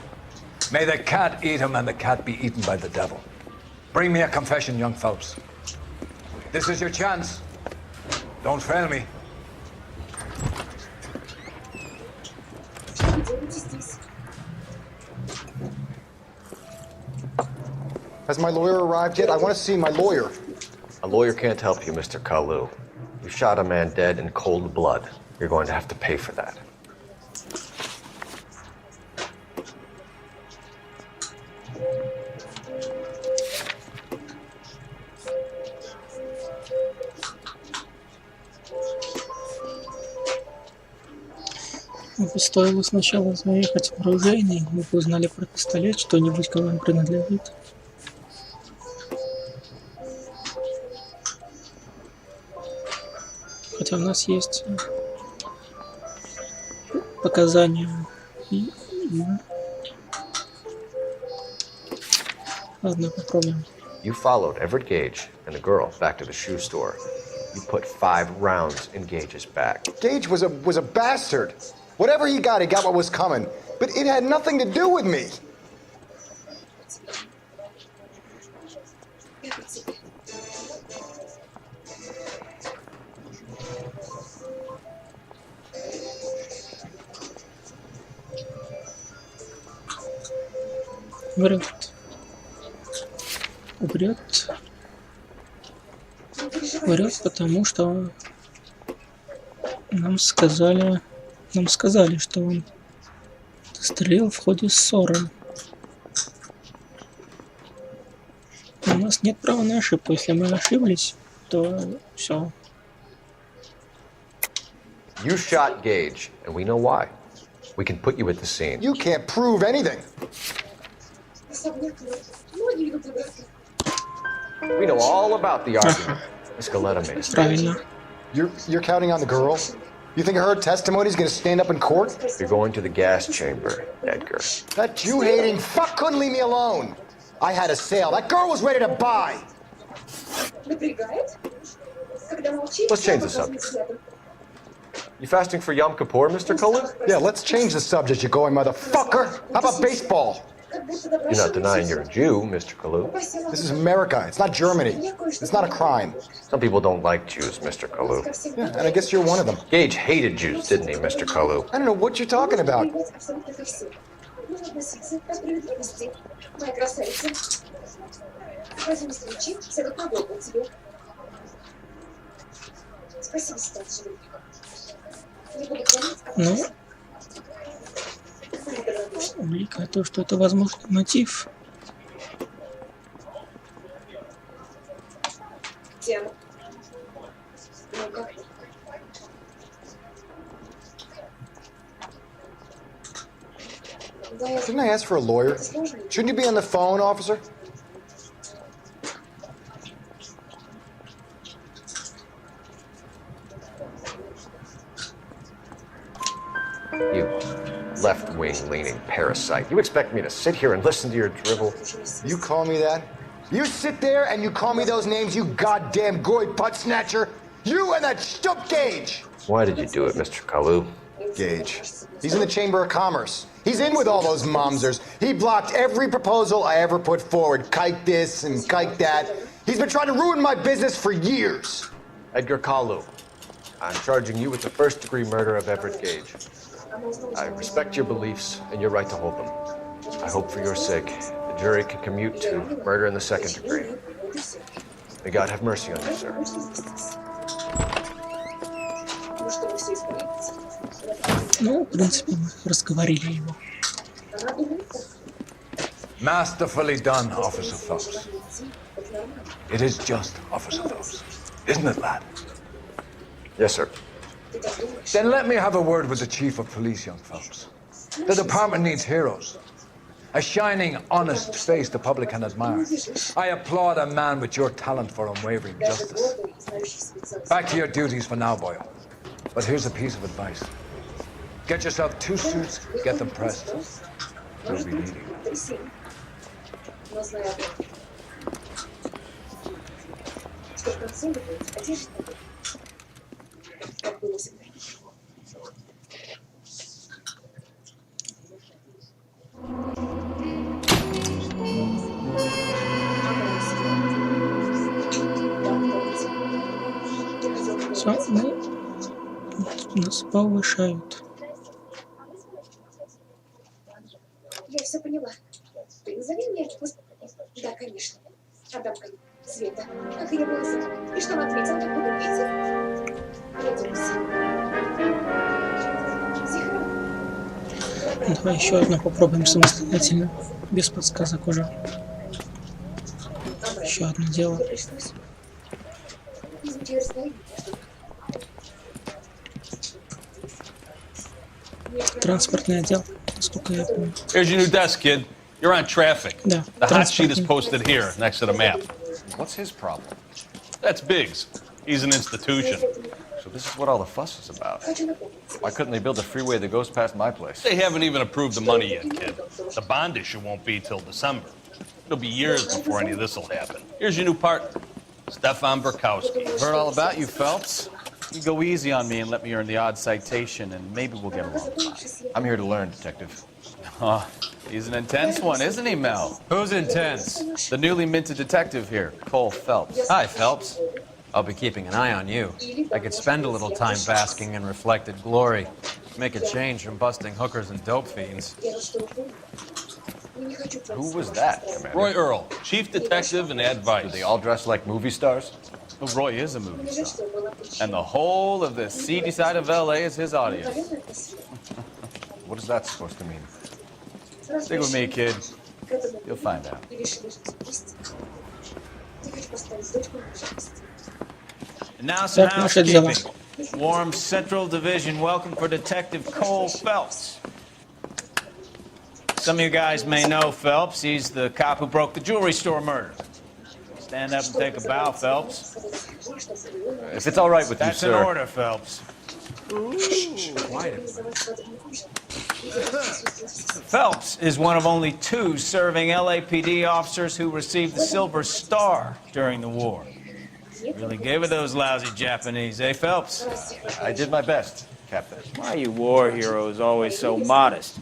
May the cat eat him and the cat be eaten by the devil. Bring me a confession, young Phelps. This is your chance. Don't fail me. Has my lawyer arrived yet? I want to see my lawyer. A lawyer can't help you, Mr. Kalu. You shot a man dead in cold blood. You're going to have to pay for that. Стоило сначала заехать в оружейный, мы бы узнали про пистолет, что-нибудь, кому он принадлежит. Хотя у нас есть показания. Ладно, попробуем. You followed Everett Gage and the girl back to the shoe store. You put 5 rounds in Gage's back. Gage was a bastard. Whatever he got what was coming. But it had nothing to do with me. Врет. Врет, потому что нам сказали, что он стрелял в ходе ссоры. У нас нет права на ошибку. Если мы ошиблись, то все. You shot Gage, and we know why. We can put you at the scene. You can't prove anything. We know all about the argument. Escaleta made us. Правильно. You're counting on the girl? You think her testimony is going to stand up in court? You're going to the gas chamber, Edgar. That Jew-hating fuck couldn't leave me alone. I had a sale. That girl was ready to buy. Let's change the subject. You fasting for Yom Kippur, Mr. Cullen? Yeah, let's change the subject, you going motherfucker. How about baseball? You're not denying you're a Jew, Mr. Kalu. This is America. It's not Germany. It's not a crime. Some people don't like Jews, Mr. Kalu. Yeah, and I guess you're one of them. Gage hated Jews, didn't he, Mr. Kalu? I don't know what you're talking about. Ну, улика то, что это возможный мотив. Тема. Ну как? Didn't I ask for a lawyer? Shouldn't you be on the phone, officer? You left-wing leaning parasite. You expect me to sit here and listen to your drivel? You call me that? You sit there and you call me those names, you goddamn goy butt snatcher? You and that stup Gage! Why did you do it, Mr. Kalu? Gage. He's in the Chamber of Commerce. He's in with all those momsers. He blocked every proposal I ever put forward. Kike this and kike that. He's been trying to ruin my business for years. Edgar Kalu, I'm charging you with the first-degree murder of Everett Gage. I respect your beliefs and your right to hold them. I hope for your sake the jury can commute to murder in the second degree. May God have mercy on you, sir. Ну, в принципе, мы разговорили его. Masterfully done, Officer Phelps. It is just, Officer Phelps. Isn't it, lad? Yes, sir. Then let me have a word with the Chief of Police, young Phelps. The department needs heroes. A shining, honest face the public can admire. I applaud a man with your talent for unwavering justice. Back to your duties for now, boyo. But here's a piece of advice. Get yourself 2 suits, get them pressed. You'll be needing them. Все, ну, нас повышают. Я все поняла. Ты назови мне... Да, конечно. Адамка, Света. Как ее было зовут? И что он ответил, как буду пить? Давай еще одну попробуем самостоятельно, без подсказок уже. Еще одно дело. Транспортный отдел, насколько я помню. Here's your new desk, kid. You're on traffic. Да, the hot sheet is posted here, next to the map. What's his problem? That's Biggs. He's an institution. So this is what all the fuss is about. Why couldn't they build a freeway that goes past my place? They haven't even approved the money yet, kid. The bond issue won't be till December. It'll be years before any of this will happen. Here's your new partner, Stefan Burkowski. Heard all about you, Phelps. You go easy on me and let me earn the odd citation, and maybe we'll get along fine. I'm here to learn, Detective. Oh, he's an intense one, isn't he, Mel? Who's intense? The newly minted detective here, Cole Phelps. Hi, Phelps. I'll be keeping an eye on you. I could spend a little time basking in reflected glory. Make a change from busting hookers and dope fiends. Who was that, Commander? Roy Earl, chief detective and advice. Do they all dress like movie stars? Well, Roy is a movie star. And the whole of the seedy side of L.A. is his audience. What is that supposed to mean? Stick with me, kid. You'll find out. And now some housekeeping. Warm Central Division welcome for Detective Cole Phelps. Some of you guys may know Phelps. He's the cop who broke the jewelry store murder. Stand up and take a bow, Phelps. If it's all right with you, That's sir. an order, Phelps. Phelps is one of only 2 serving LAPD officers who received the Silver Star during the war. Really gave it those lousy Japanese, eh, Phelps? I did my best, Captain. Why are you war heroes always so modest?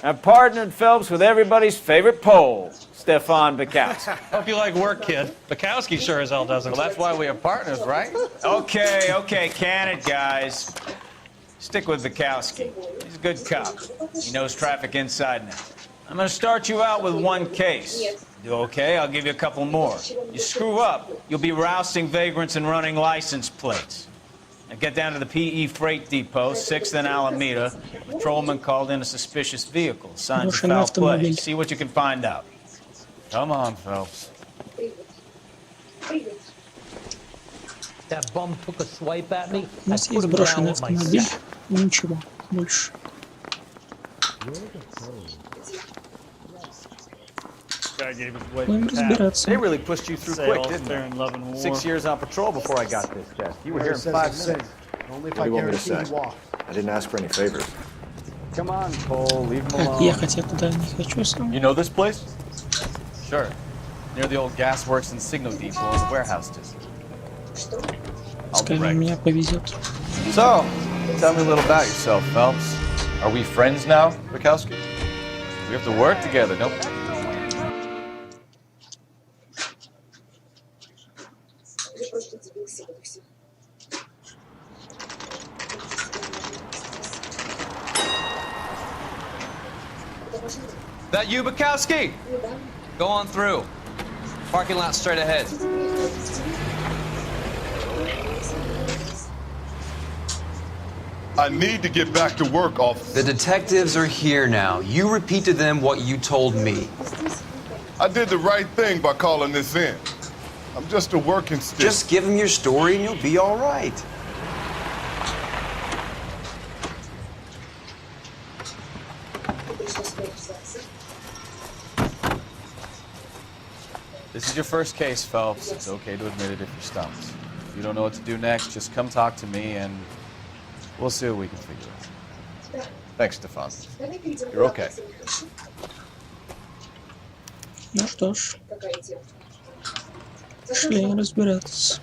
I've partnered Phelps with everybody's favorite Pole, Stefan Bukowski. Hope you like work, kid. Bukowski sure as hell doesn't. Well, that's why we are partners, right? Okay, can it, guys. Stick with Bukowski. He's a good cop. He knows traffic inside and out. I'm going to start you out with 1 case. Do okay, I'll give you a couple more. You screw up, you'll be rousting vagrants and running license plates. Now get down to the PE Freight Depot, 6th and Alameda. Patrolman called in a suspicious vehicle. Signs of foul play. See what you can find out. Come on, Phelps. У нас есть брошенный автомобиль, и ничего больше. Будем разбираться. They really pushed you through quick, didn't they? 6 years on patrol before I got this test. You were here in 5 minutes. Only if I guarantee you walk. I didn't ask for any favors. Come on, Cole, leave him Так, alone. ехать я туда не хочу сам. You know this place? Sure. Near the old gas works and signal depot in the warehouse district. Скажем, меня повезет. So, tell me a little about yourself, Phelps. Are we friends now, Bukowski? We have to work together, don't we? That you, Bukowski? Go on through. Parking lot straight ahead. I need to get back to work, officer. The detectives are here now. You repeat to them what you told me. I did the right thing by calling this in. I'm just a working stick. Just give them your story and you'll be all right. This is your first case, Phelps. It's okay to admit it if you're stumped. If you don't know what to do next, just come talk to me and we'll see what we can figure out. Thanks, Stefan. You're okay. Ну что ж, пошли разбираться.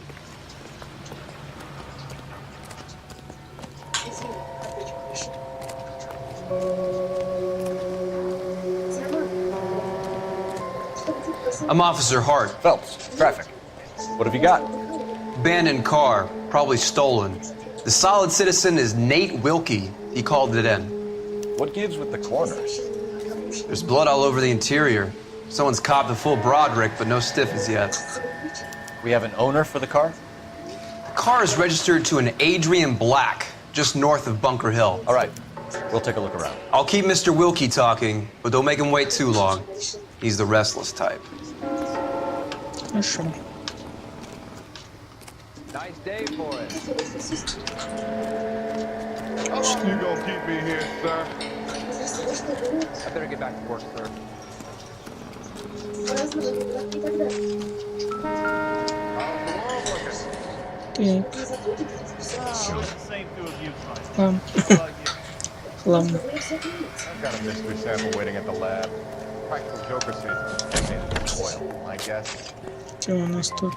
I'm Officer Hart. Phelps, traffic. What have you got? Abandoned car, probably stolen. The solid citizen is Nate Wilkie. He called it in. What gives with the corners? There's blood all over the interior. Someone's copped a full Broderick, but no stiffies yet. We have an owner for the car? The car is registered to an Adrian Black, just north of Bunker Hill. All right, we'll take a look around. I'll keep Mr. Wilkie talking, but don't make him wait too long. He's the restless type. Хорошо. Nice day for it. How long you gonna keep me here, sir? I better get back to work, sir. Так. Хлам. Хлам. I've got a mystery sample waiting at the lab. Practical Joker season. Oil, I guess. Что у нас тут?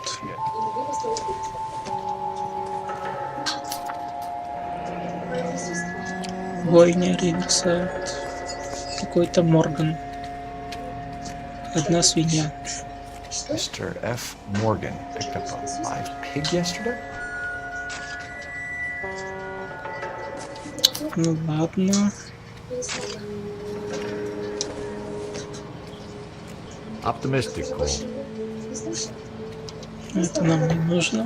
Бойня, Ривиксайд. Какой-то Морган. Одна свинья. Mr. F. Morgan picked up a live pig yesterday? Ну ладно. Optimistic, Cole. Это нам не нужно.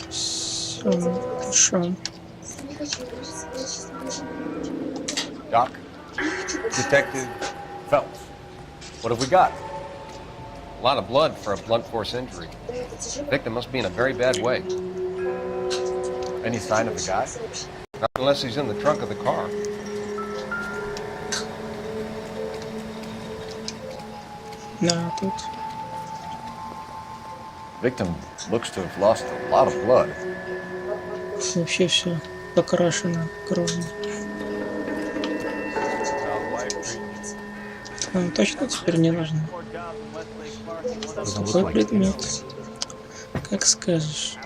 Все, хорошо. Doc, Detective Phelps, what have we got? A lot of blood for a blunt force injury. The victim must be in a very bad way. Any sign of the guy? Not unless he's in the trunk of the car. Да, тут. Victim looks to have lost a lot of blood. Вообще все покрашено кровью. А, точно теперь не нужно. Какой предмет? Как скажешь.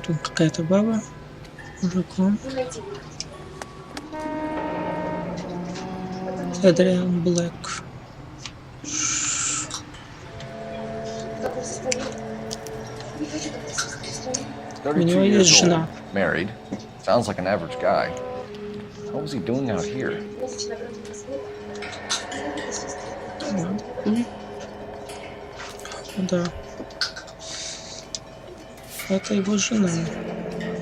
Тут какая-то баба, мужиком. Эдриан Блэк. У него есть жена. Married. Sounds like an average guy. What was he doing out here? Да. Это его жена.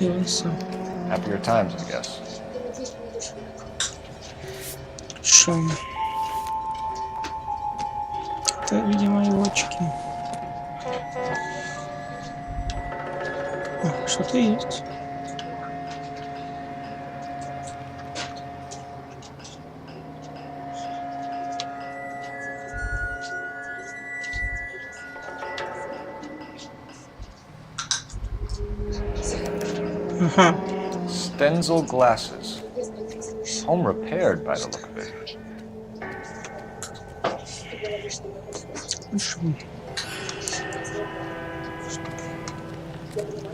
И он сам. Happier times, I guess. Шо? Это, видимо, его очки. О, что-то есть. Ага. Stenzel glasses. Home repaired by the look of it. Хорошо.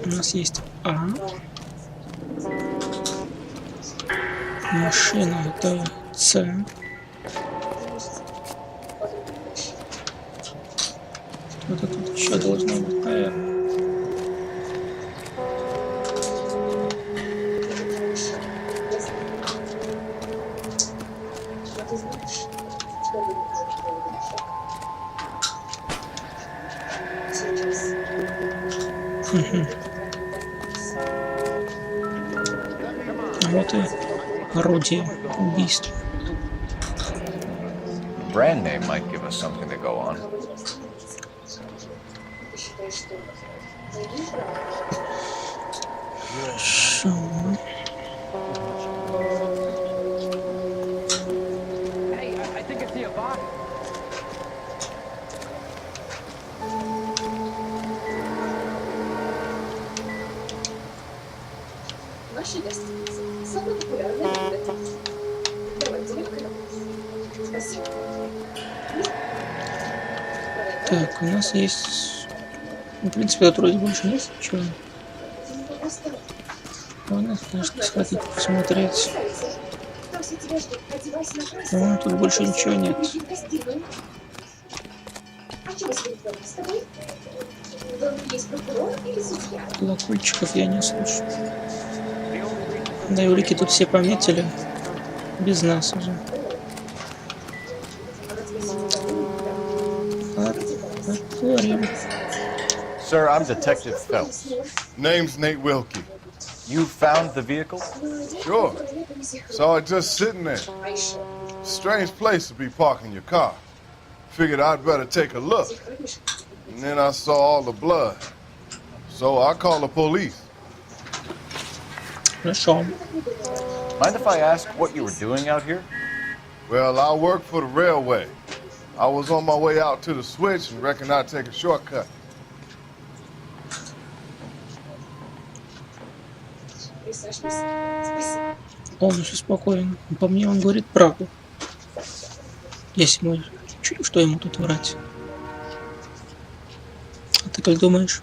У нас есть машина, это С. Что-то тут еще должно быть, наверное. Вот и орудие убийства. Brand name might give us something to go on. Хорошо. Наши гостиницы самые популярные блюда. Давайте великолепно. Спасибо. Так, у нас есть... В принципе, тут вроде больше нет ничего. Ладно, конечно, сходить посмотреть. Но тут больше ничего нет. Колокольчиков я не слышу. Да и улики тут все пометили. Без нас уже. Sir, I'm Detective Phelps. Name's Nate Wilkie. You found the vehicle? Sure. Saw it just sitting there. Strange place to be parking your car. Figured I'd better take a look. And then I saw all the blood. So I called the police. Хорошо. Mind if I ask what you were doing out here? Well, I work for the railway. I was on my way out to the switch and reckoned I'd take a shortcut. Полностью спокоен. По мне он говорит правду. Если мы... Что ему тут врать? А ты как думаешь?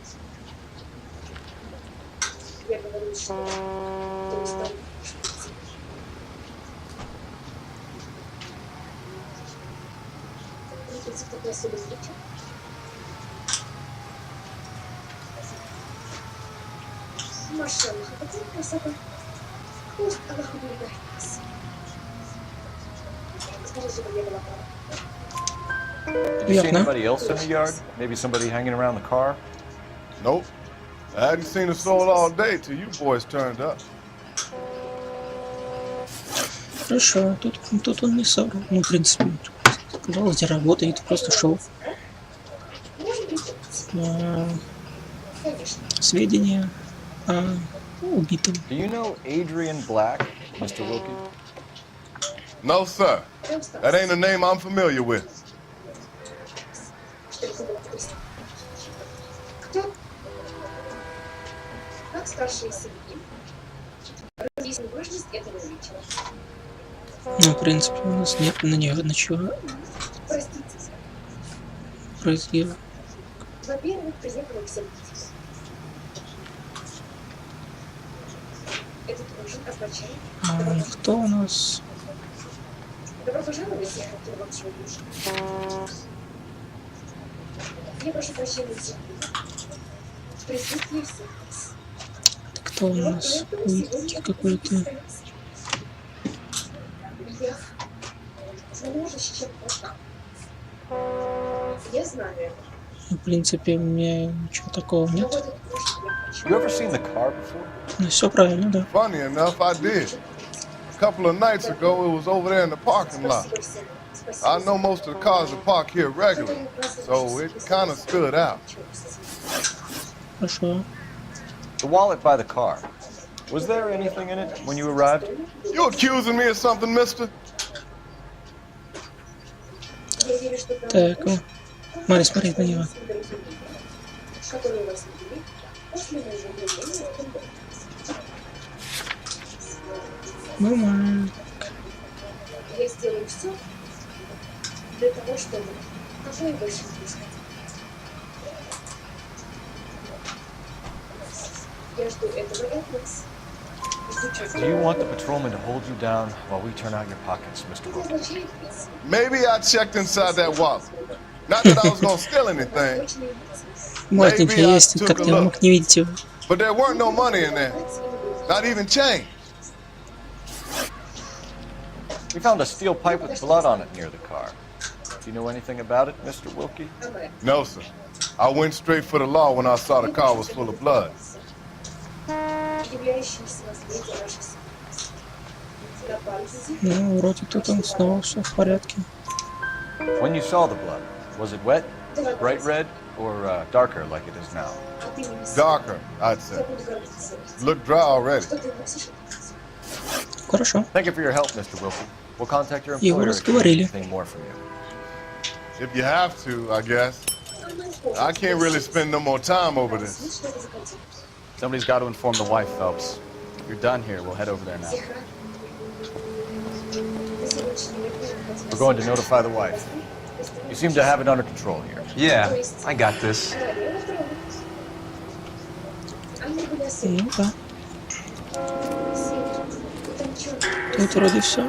Did you see anybody else in the yard? Maybe somebody hanging around the car? Nope. I hadn't seen a soul all day till you boys turned up. Хорошо, тут он не соврал. Ну, в принципе, сказал, где работает, просто шел. Сведения о убитом. Do you know Adrian Black, Mr. Wilkie? No, sir. That ain't a name I'm familiar with. Как старшие семьи, разъяснить важность этого вечера. Ну, в принципе, у нас нет на нее ничего. Простите. Происходило. Во-первых, приехала к сердцу. Этот ужин означает... Кто у нас? Добро пожаловать, я хотел вам свою душу. Я прошу прощения за присутствие всех вас. Кто у нас? Уйти какой-то. Я знаю. В принципе, у меня ничего такого нет. You ever seen the car before? Ну, все правильно, да. Funny enough, I did. A couple of nights ago, it was over there in the parking lot. I know most of the cars are parked here regularly, so it kind of stood out. Хорошо. The wallet by the car. Was there anything in it when you arrived? You accusing me of something, mister? Так, о. Смотри, смотри на него. Бумаг. Я сделаю все для того, чтобы такое больше не происходило. Я жду этого от вас. Do you want the patrolman to hold you down while we turn out your pockets, Mr. Wilkie? Maybe I checked inside that wallet. Not that I was gonna steal anything. Может, ничего есть, как я мог не видеть его. But there weren't no money in there. Not even change. We found a steel pipe with blood on it near the car. Do you know anything about it, Mr. Wilkie? No, sir. I went straight for the law when I saw the car was full of blood. Ну, вроде тут он снова все в порядке. When you saw the blood, was it wet, bright red, or darker like it is now? Darker, I'd say. Looked dry already. Хорошо. Thank you for your help, Mr. Wilkie. We'll contact your Его employer if we need разговорили. anything more from you. If you have to, I guess. I can't really spend no more time over this. Somebody's got to inform the wife, Phelps. If you're done here, we'll head over there now. We're going to notify the wife. You seem to have it under control here. Yeah, I got this. Ну да. Тут вроде все.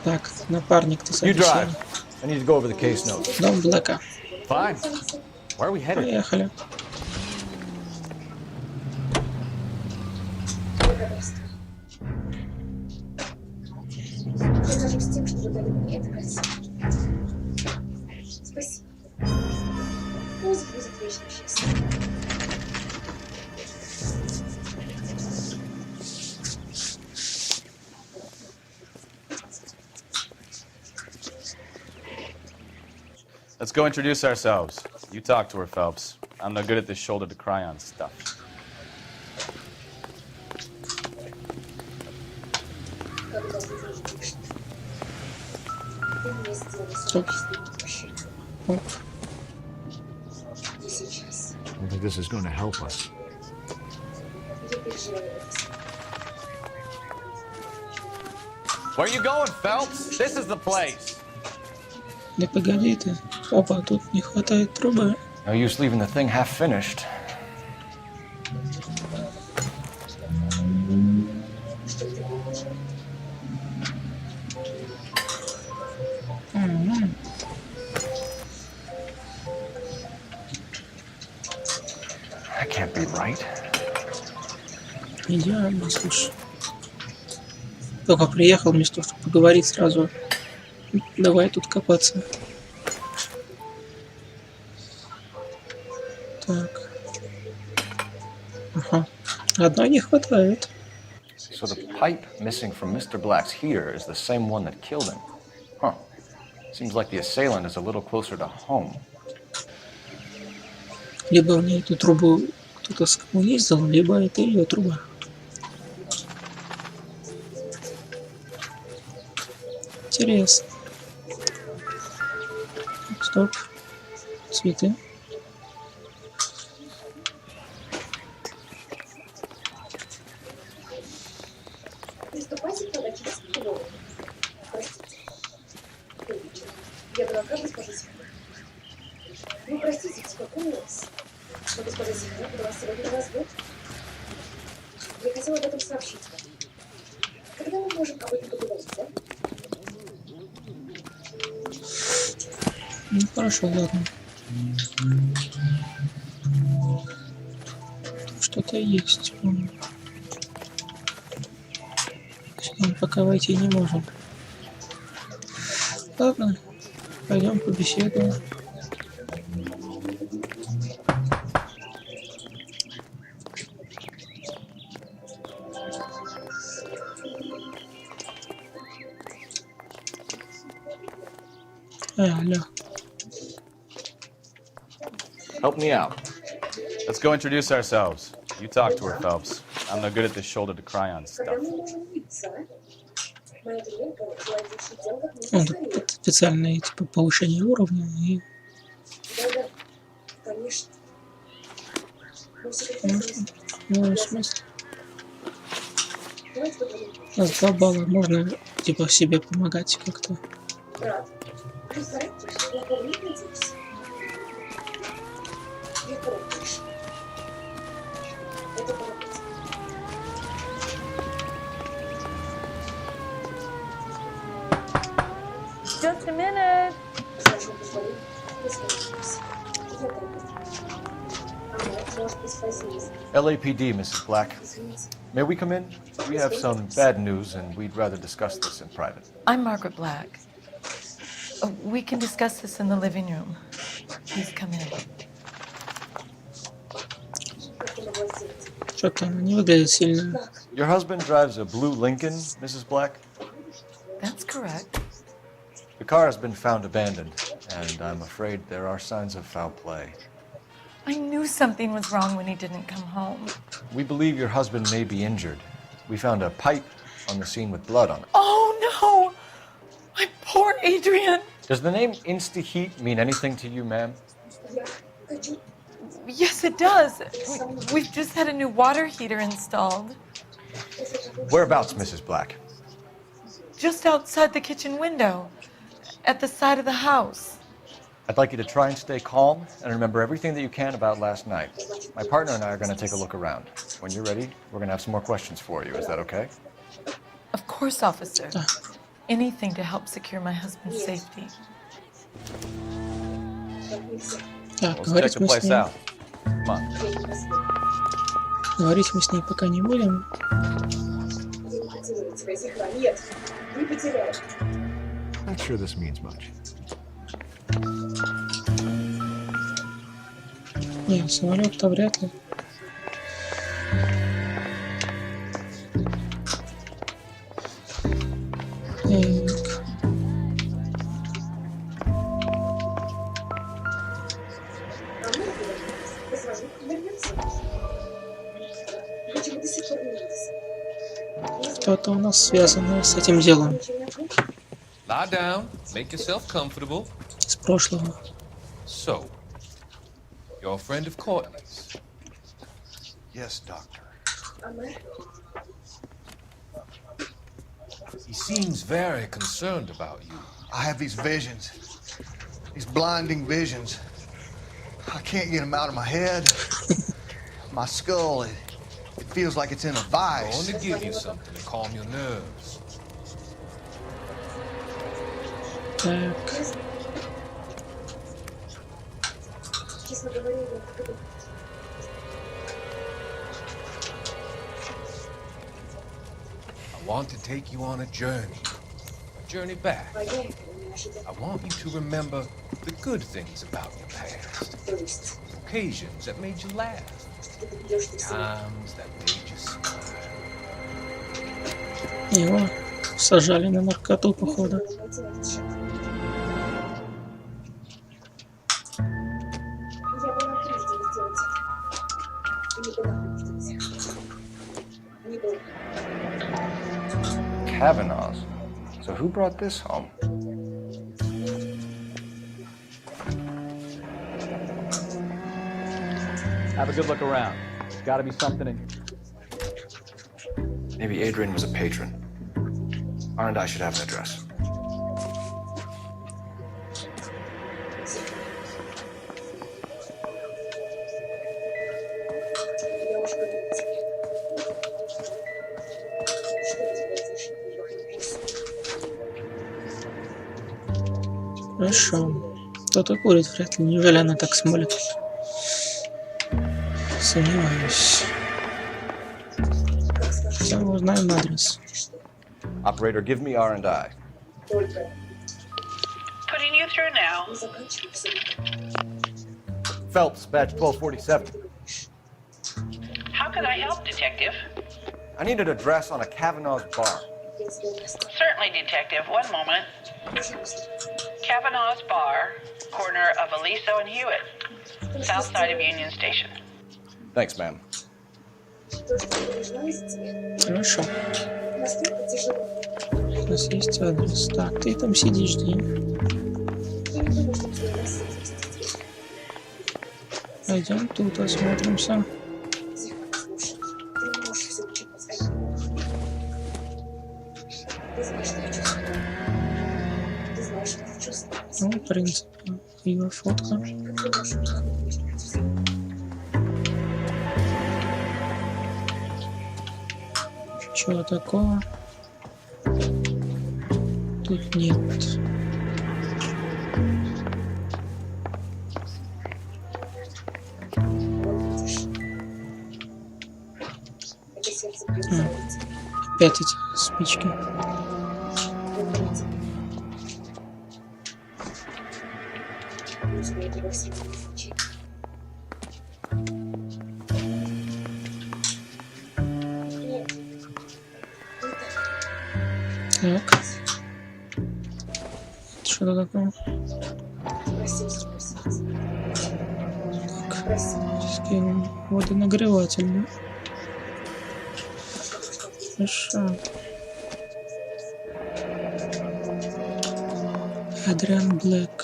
Так, напарник-то You drive. совещание. I need to go over the case notes. Дом Блэка. Fine. Where are we headed? Поехали. Спасибо. Музыка будет вечно счастье. Let's go introduce ourselves. You talk to her, Phelps. I'm no good at this shoulder to cry on stuff. Стоп. Оп. I don't think this is going to help us. Where you going, Phelps? This is the place. Да погоди ты. Опа, тут не хватает трубы. No use leaving the thing half finished. That can't be right. Идеально, слушай. Только приехал, вместо того, чтобы поговорить сразу. Давай тут копаться. Так. Ага. Одной не хватает. So the pipe missing from Mr. Black's heater is the same one that killed him. Huh. Seems like the assailant is a little closer to home. Либо у нее эту трубу кто-то скоммунизил, либо это ее труба. Интересно. Стоп. Цветы. Приступайте к подаче столовой. Простите. Я была прав, госпожа Зихар. Ну, простите, беспокоилась. Но госпожа Зихар была сегодня на развод. Я хотела об этом сообщить вам. Когда мы можем об этом поговорить, да? Ну хорошо, ладно. Что-то есть. Сюда мы пока войти не можем. Ладно, пойдем побеседуем. Алло. Help me out. Let's go introduce ourselves. You talk to her, Phelps. I'm no good at this shoulder to cry on stuff. Когда мы можем увидеться, а? Моя клиентка желает решить дело как можно Он скорее. тут специальное типа повышение уровня и. Да-да, конечно. Но секретарь Ну, в смысле? давайте поговорим. У нас 2 балла, можно типа себе помогать как-то. Брат, ты в порядке? Я помню, надеюсь. Я помнишь. Это помогает. Just a minute. С вашего позволения, мы связываемся. Я пойду. Ага, может быть, позднее. LAPD, Mrs. Black. Извините. May we come in? We have some bad news, and we'd rather discuss this in private. I'm Margaret Black. We can discuss this in the living room. Please come in. Как я могла сделать? Что-то она не выглядит сильно. Your husband drives a blue Lincoln, Mrs. Black? That's correct. The car has been found abandoned, and I'm afraid there are signs of foul play. I knew something was wrong when he didn't come home. We believe your husband may be injured. We found a pipe on the scene with blood on it. Oh no! My poor Adrian! Does the name Insta-Heat mean anything to you, ma'am? Я хочу. Yes, it does. We've just had a new water heater installed. Whereabouts, Mrs. Black? Just outside the kitchen window. At the side of the house. I'd like you to try and stay calm and remember everything that you can about last night. My partner and I are going to take a look around. When you're ready, we're going to have some more questions for you. Is that okay? Of course, officer. Anything to help secure my husband's safety. Так, Let's check говорить the мы с place ней. out. Come on. Говорить мы с ней пока не будем. Я не хотела на тебя зеркала. Нет, не потеряю. Not sure this means much. Не, самолет-то вряд ли. Так. А мы договорились. Возможно, вернется. Почему до сих пор не виделись? Что-то у нас связано с этим делом. Lie down, make yourself comfortable. С прошлого. So, you're a friend of Courtney's. Yes, Doctor. He seems very concerned about you. I have these visions. These blinding visions. I can't get them out of my head. My skull, it feels like it's in a I vice. want to give you something to calm your nerves. Так. Честно говоря, я буду. I want to take you on a journey back. I want you to remember the good things about your past. Occasions that made you laugh. Times that made you smile. Его сажали на наркоту, походу. Я была прежде сделать это. И не была прежде. Не была. Kavanaugh's. So who brought this home? Have a good look around. There's got to be something in. Maybe Adrian was a patron. R&I should have an address. Хорошо. Кто-то курит, вряд ли. Неужели она так смолит? Сомневаюсь. Все, узнаем адрес. Operator, give me R&I. Putting you through now. Phelps, badge 1247. How can I help, Detective? I need an address on a Kavanaugh's bar. Certainly, Detective. One moment. Kavanaugh's Bar, corner of Aliso and Hewitt, south side of Union Station. Thanks, ma'am. Хорошо. У нас есть адрес. Так, ты там сиди, жди. Пойдем тут осмотримся. Ну, в принципе, ее фотка. Чего такого? Тут нет. Опять эти спички. Так. Что это такое? Так. Скинем водонагреватель, да? Хорошо. Адриан Блэк.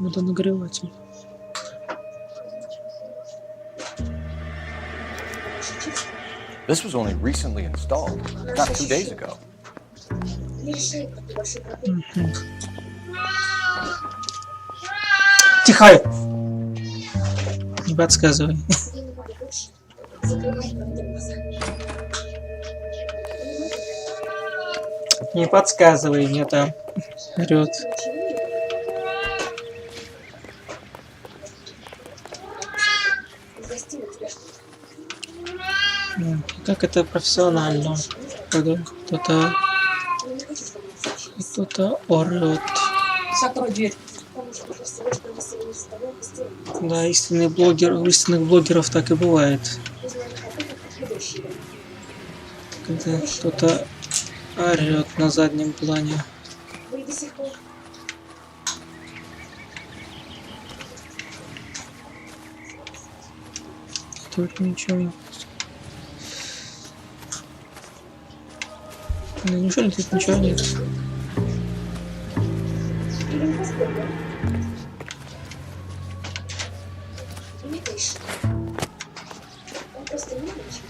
Водонагреватель. This was only recently installed, not 2 days ago. Тихо! Не подсказывай. Не подсказывай мне там. Вперед. Как это профессионально, когда кто-то орет. Закрой дверь. Да, истинных блогеров так и бывает. Когда кто-то орет на заднем плане. Тут ничего. Ну, неужели тут ничего нет?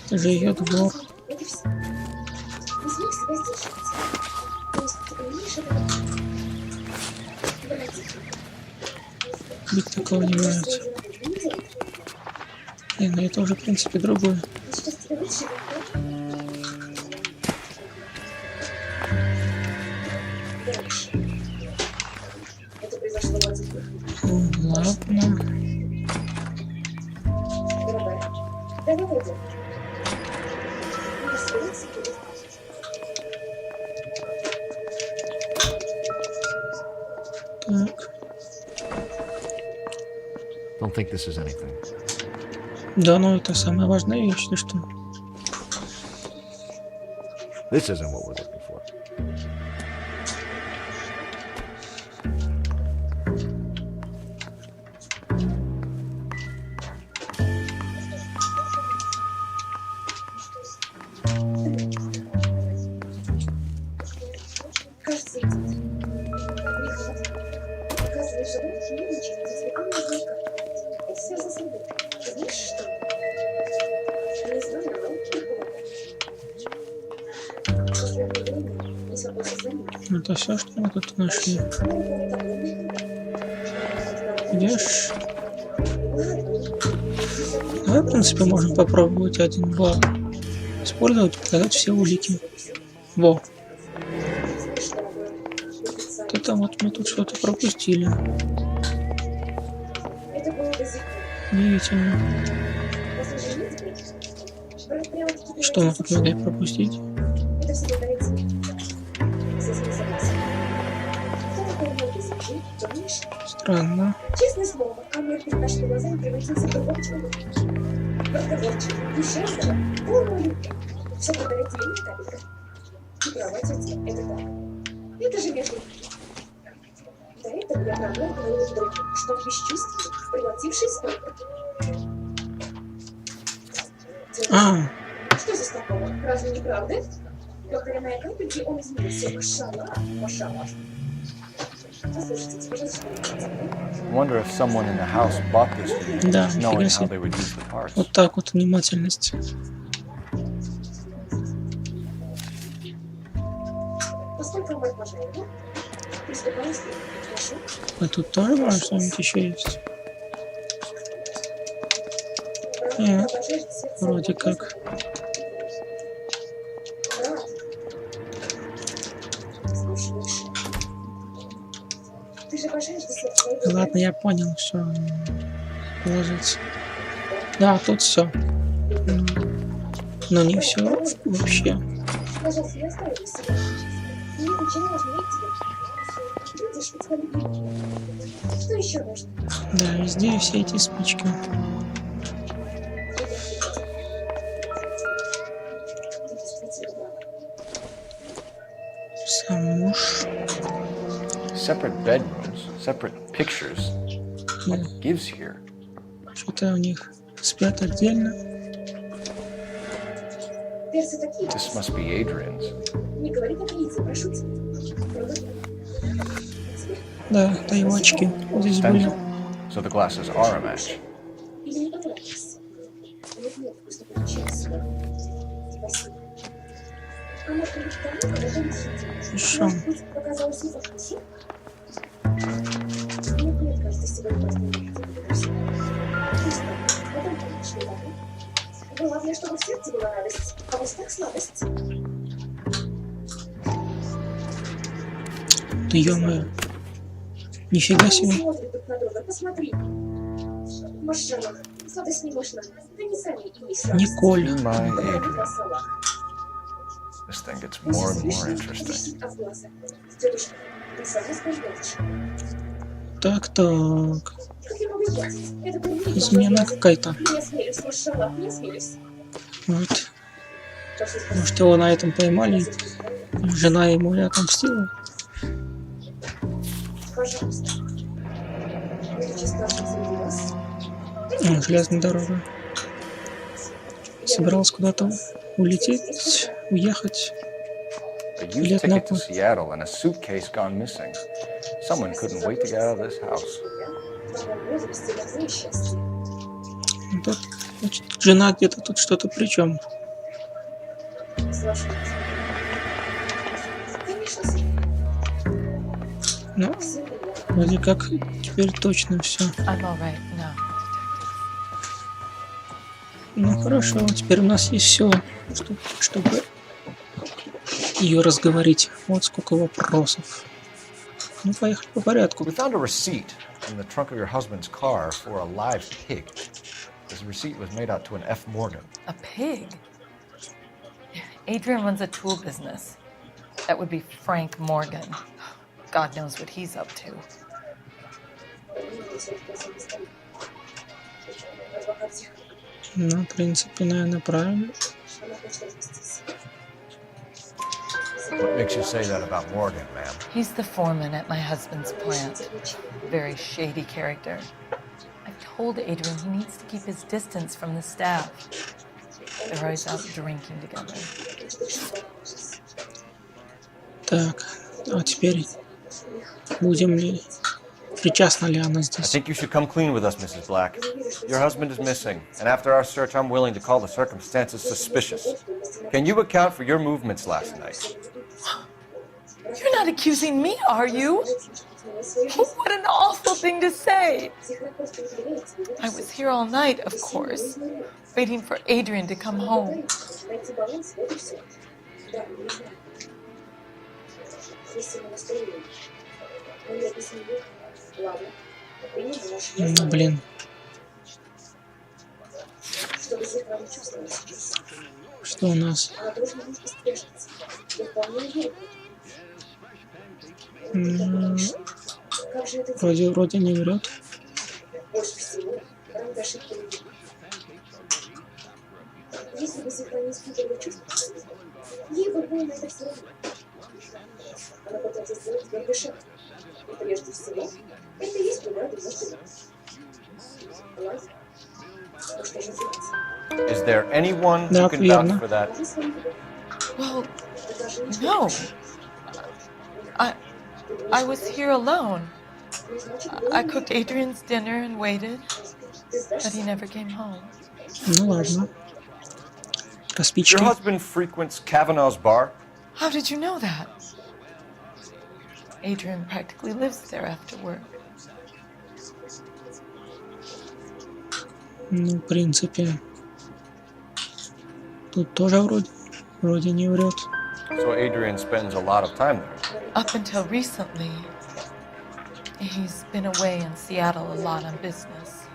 Это же ее двор. Ведь такого не бывает. Не, ну это уже в принципе другое. Ладно. Так. Don't think this is anything. Да, ну это самая важная вещь, ты что? This isn't what we're looking for. Это все, что мы тут нашли. Идешь? Давай, в принципе, можем попробовать 1-2 Использовать, показать все улики. Во. Это вот мы тут что-то пропустили. Удивительно. Что мы тут могли пропустить? Странно. Честное слово, Амир перед нашими глазами превратился в другого человека. Разговорчивый, душевного, полного любви. Все благодаря тебе, не капелька. Ты права, тетя, это так. Это же между нами. До этого я про Амир говорила другим, что он бесчувственный, приглотивший столько. Что здесь такого? Разве не правда? Благодаря моей капельке он изменился. Машалла, машалла. I wonder if someone in the house bought this vehicle, Да, knowing нифига how себе. they would use the parts. Вот так вот внимательность. Поскольку он можно его, приступаю с ним. Прошу. А тут тоже может что-нибудь еще есть? Вроде как. Ладно, я понял, все. Положить. Да, тут все. Но не все вообще. Пожалуйста, я оставлю себя. Мне ничего не важно, я тебе. Видишь, ведь я люблю. Что еще нужно? Да, везде все эти спички. Сам муж. Separate bedrooms, separate pictures. What gives here? Что-то у них спят отдельно. This must be Adrian's. Не говори так, Лидия, прошу тебя. Да, это его очки здесь были. So the glasses are a match. Или не понравилось? Нет, вкусно получилось. Спасибо. А может быть, тому, когда ты видишь? Хорошо. Может быть, показалось не по вкусу? Нет, кажется, сегодня просто не хотели вкусно. Вкусно. Потом конечно, да. Главное, чтобы в сердце была радость, а в устах сладость. Да ё-моё. Нифига себе. Смотрят друг на друга, посмотри. Машаллах, сладость не можно. Да не сами и не сладость. Николь. My Adrian. This thing gets more and more interesting. Дедушка, ты сама скажешь. Так. Как я могу знать? Это был не Измена какая-то. Не осмелюсь, Машаллах, не осмелюсь. Вот. Может, его на этом поймали. Жена ему отомстила. Пожалуйста. Это чисто среди вас. Железная дорога. Собирался куда-то улететь, уехать. A used ticket to Seattle and a suitcase gone missing. Someone couldn't wait to get out of this house. Тут, значит, жена где-то тут что-то причем. Ну, вроде как теперь точно все. Ну хорошо, теперь у нас есть все, чтобы ее разговорить. Вот сколько вопросов. Ну, поехали по порядку. We found a receipt in the trunk of your husband's car for a live pig. This receipt was made out to an F. Morgan. A pig? Adrian runs a tool business. That would be Frank Morgan. God knows what he's up to. Ну, в принципе, наверное, правильно. What makes you say that about Morgan, ma'am? He's the foreman at my husband's plant. Very shady character. I've told Adrian he needs to keep his distance from the staff. They're always out drinking together. Так, а теперь будем ли... Причастна ли она I здесь? think you should come clean with us, Mrs. Black. Your husband is missing, and after our search, I'm willing to call the circumstances suspicious. Can you account for your movements last night? You're not accusing me, are you? What an awful thing to say! I was here all night, of course, waiting for Adrian to come home. Ну, блин. Что у нас? Вроде не врет. Если бы Зихра не испытывала чувства к себе, ей бы больно это все равно. Она пытается сделать первый шаг. И прежде всего, это и есть преграда между нами. Ладно? Ну что же делать? Is there anyone Да, who can верно. vouch for that? Well, no. I was here alone. I cooked Adrian's dinner and waited, but he never came home. Ну ладно. Your Распичка. husband frequents Kavanaugh's bar? How did you know that? Adrian practically lives there after work. Ну, в принципе. Тут тоже вроде не врет. So Adrian spends a lot of time there. Up until recently, he's been away in Seattle a lot on business.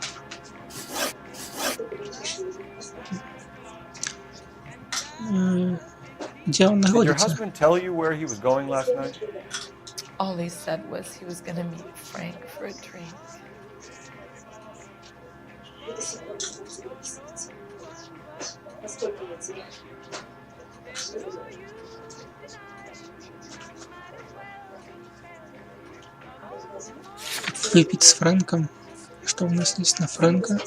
Где он Did your находится? husband tell you where he was going last night? All he said was he was going to meet Frank for a drink. И до сих пор не могу себе объяснить, насколько я тебя люблю. Выпить с Фрэнком. Что у нас есть на Фрэнка?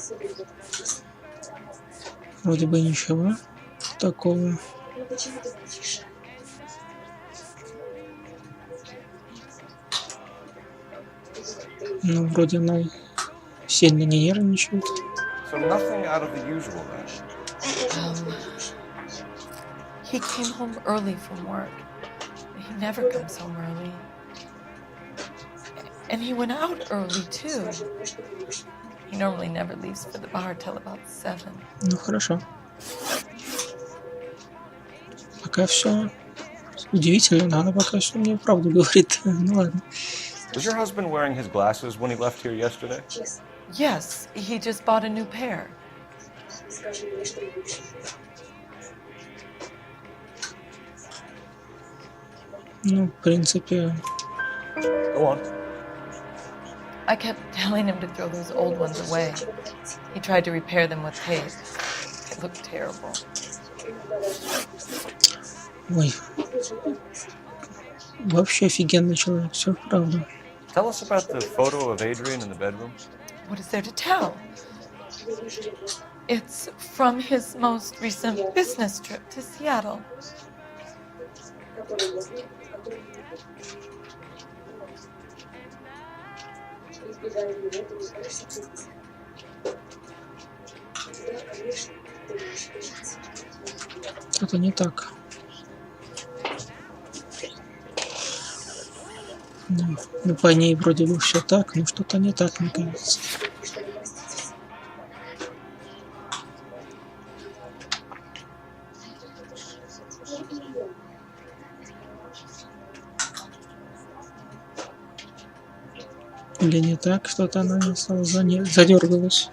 Вроде бы ничего такого. Ну почему ты молчишь? Ну, вроде она сильно не нервничает. So nothing out of the usual then. He came home early from work. He never comes home early. And he went out early too. He normally never leaves for the bar till about 7. Ну, хорошо. Пока все удивительно, но она пока все мне правду говорит. Ну ладно. Was your husband wearing his glasses when he left here yesterday? Yes, he just bought a new pair. Скажи мне, что любишь. Ну, в принципе... Go on. I kept telling him to throw those old ones away. He tried to repair them with tape. It looked terrible. Ой. Вообще офигенный человек, все правда. Tell us about the photo of Adrian in the bedroom. What is there to tell? It's from his most recent business trip to Seattle. Это не так. Ну, по ней вроде бы все так, но что-то не так, мне кажется. Или не так, что-то она стала задергалась.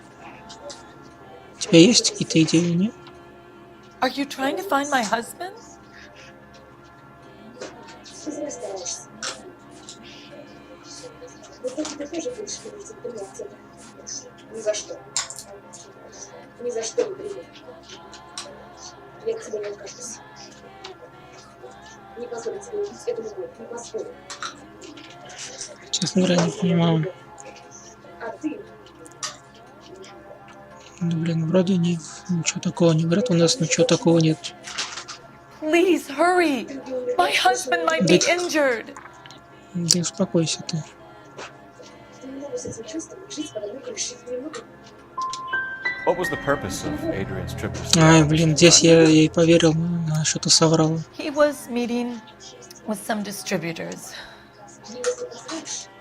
У тебя есть какие-то идеи, нет? Are you trying to find my husband? Ты тоже будешь любить отца. Ни за что. Ни за что не приму. Я к тебе не откажусь. Не позволю тебе убить эту любовь. Не позволю. Честно говоря, не понимаю. А ты? Ну, блин, вроде ничего такого не говорят, у нас ничего такого нет. Please hurry! My husband might be injured. Да успокойся ты. What was the purpose of Adrian's trip to Seattle? Ай, блин, здесь я ей поверил, но она что-то соврала. He was meeting with some distributors.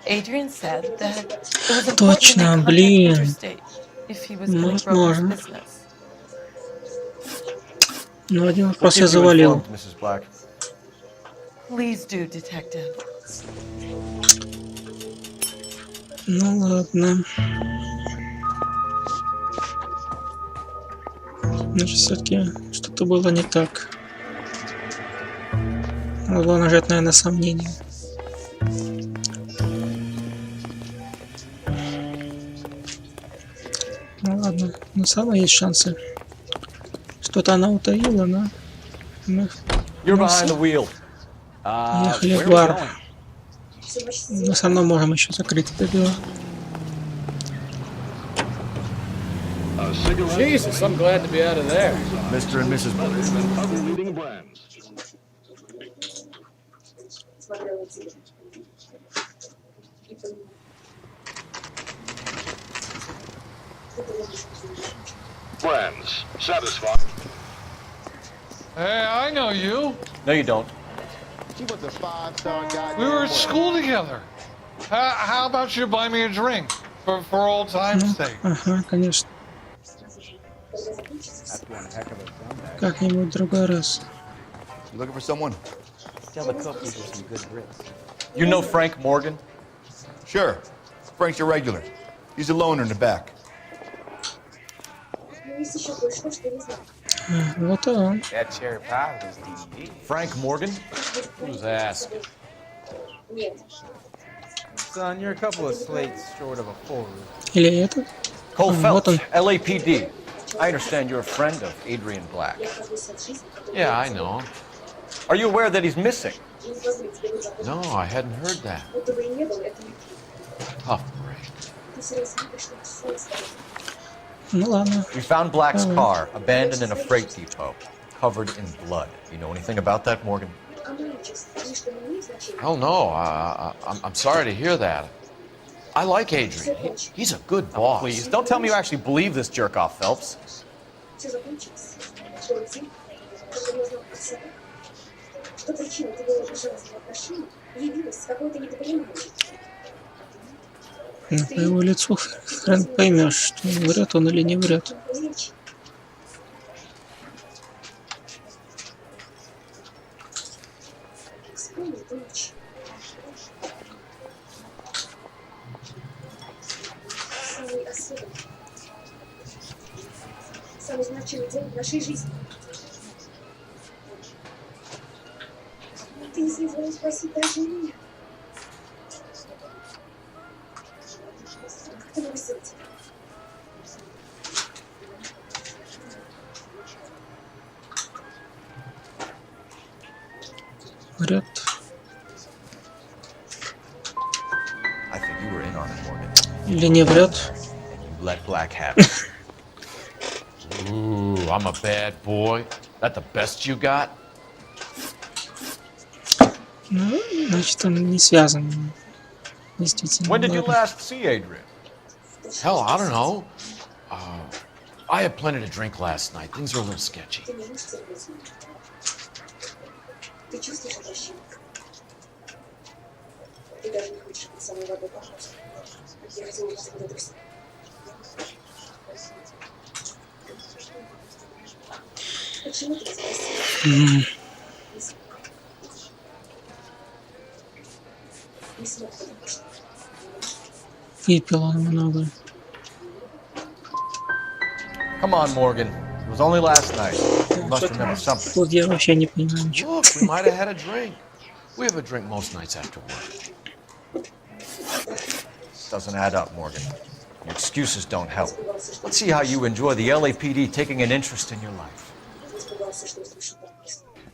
Adrian said that it was important to Точно, make contact блин. interstate if he was going to grow his Возможно. business. Ну, один We'll вопрос я keep you завалил. informed, Mrs. Black. Please do, Detective. Ну ладно. Значит, все-таки что-то было не так. Могло нажать, наверное, сомнение. Ну ладно, но все равно есть шансы. Что-то она утаила, но мы You're behind the wheel. ехали Where в are we бар. going? Но все равно можем еще закрыть это дело. Jesus, I'm glad to be out of there. Mr. and Mrs. Friends, satisfied. Hey, I know you. No, you don't. We were at school together. How about you buy me a drink for old time's sake? Ага, конечно. Как-нибудь в другой раз. You looking for someone? Tell the cook these are some good grits. You know Frank Morgan? Sure. Frank's a regular. He's a loner in the back. Вот он. That cherry pie was DVD. Frank Morgan? Who's asking? Son, you're a couple of slates short of a full roof. Или этот? Cole Вот Phelps, он. LAPD. I understand you're a friend of Adrian Black. Yeah, I know. Are you aware that he's missing? No, I hadn't heard that. Tough break. Ну ладно. We found Black's car abandoned in a freight depot, covered in blood. You know anything about that, Morgan? Hell no. I'm sorry to hear that. I like Adrian. He's a good boss. Please, don't tell me you actually believe this jerk-off, Phelps. Ну, по его лицу хрен поймешь, что врет он или не врет. Самый особенный, самый значимый день в нашей жизни. Ты не смогла спасти даже меня. Как ты бросил тебя? Врет. I think you were in on it, Morgan. Или не врет. You let Black have it. Ooh, I'm a bad boy. That the best you got? Ну, значит, он не связан. Действительно. When did you ладно. last see Adrian? Hell, I don't know. I had plenty to drink last night. Things are a little sketchy. Ты не можешь терпеть. Ты чувствуешь отвращение? Ты даже не хочешь быть со мной в одной комнате. Я хотела бы сказать это все. Почему ты не спросила? Не смог, потому что... Выпил он много. Come on, Morgan. It was only last night. You must remember something. Тут я вообще не понимаю ничего. Look, we might have had a drink. We have a drink most nights after work. Doesn't add up, Morgan. Your excuses don't help. Let's see how you enjoy the LAPD taking an interest in your life.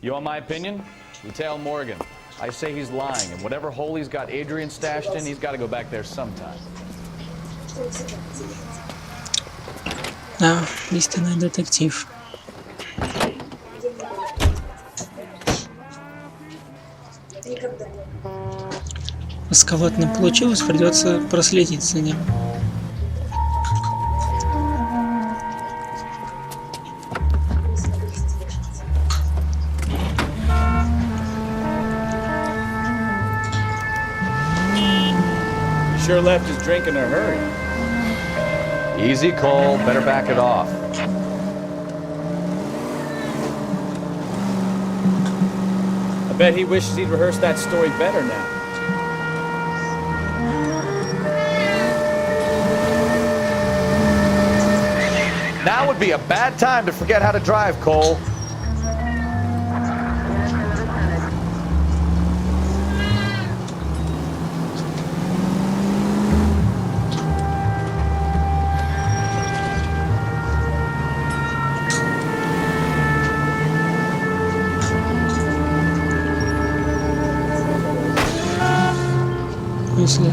You want my opinion? You tell Morgan. I say he's lying, and whatever hole he's got Adrian stashed in, he's got to go back there sometime. Да, истинный детектив. Расковать не получилось, придется проследить за ним. sure left his drink in a hurry. Easy, Cole. Better back it off. I bet he wishes he'd rehearsed that story better now. Now would be a bad time to forget how to drive, Cole. Если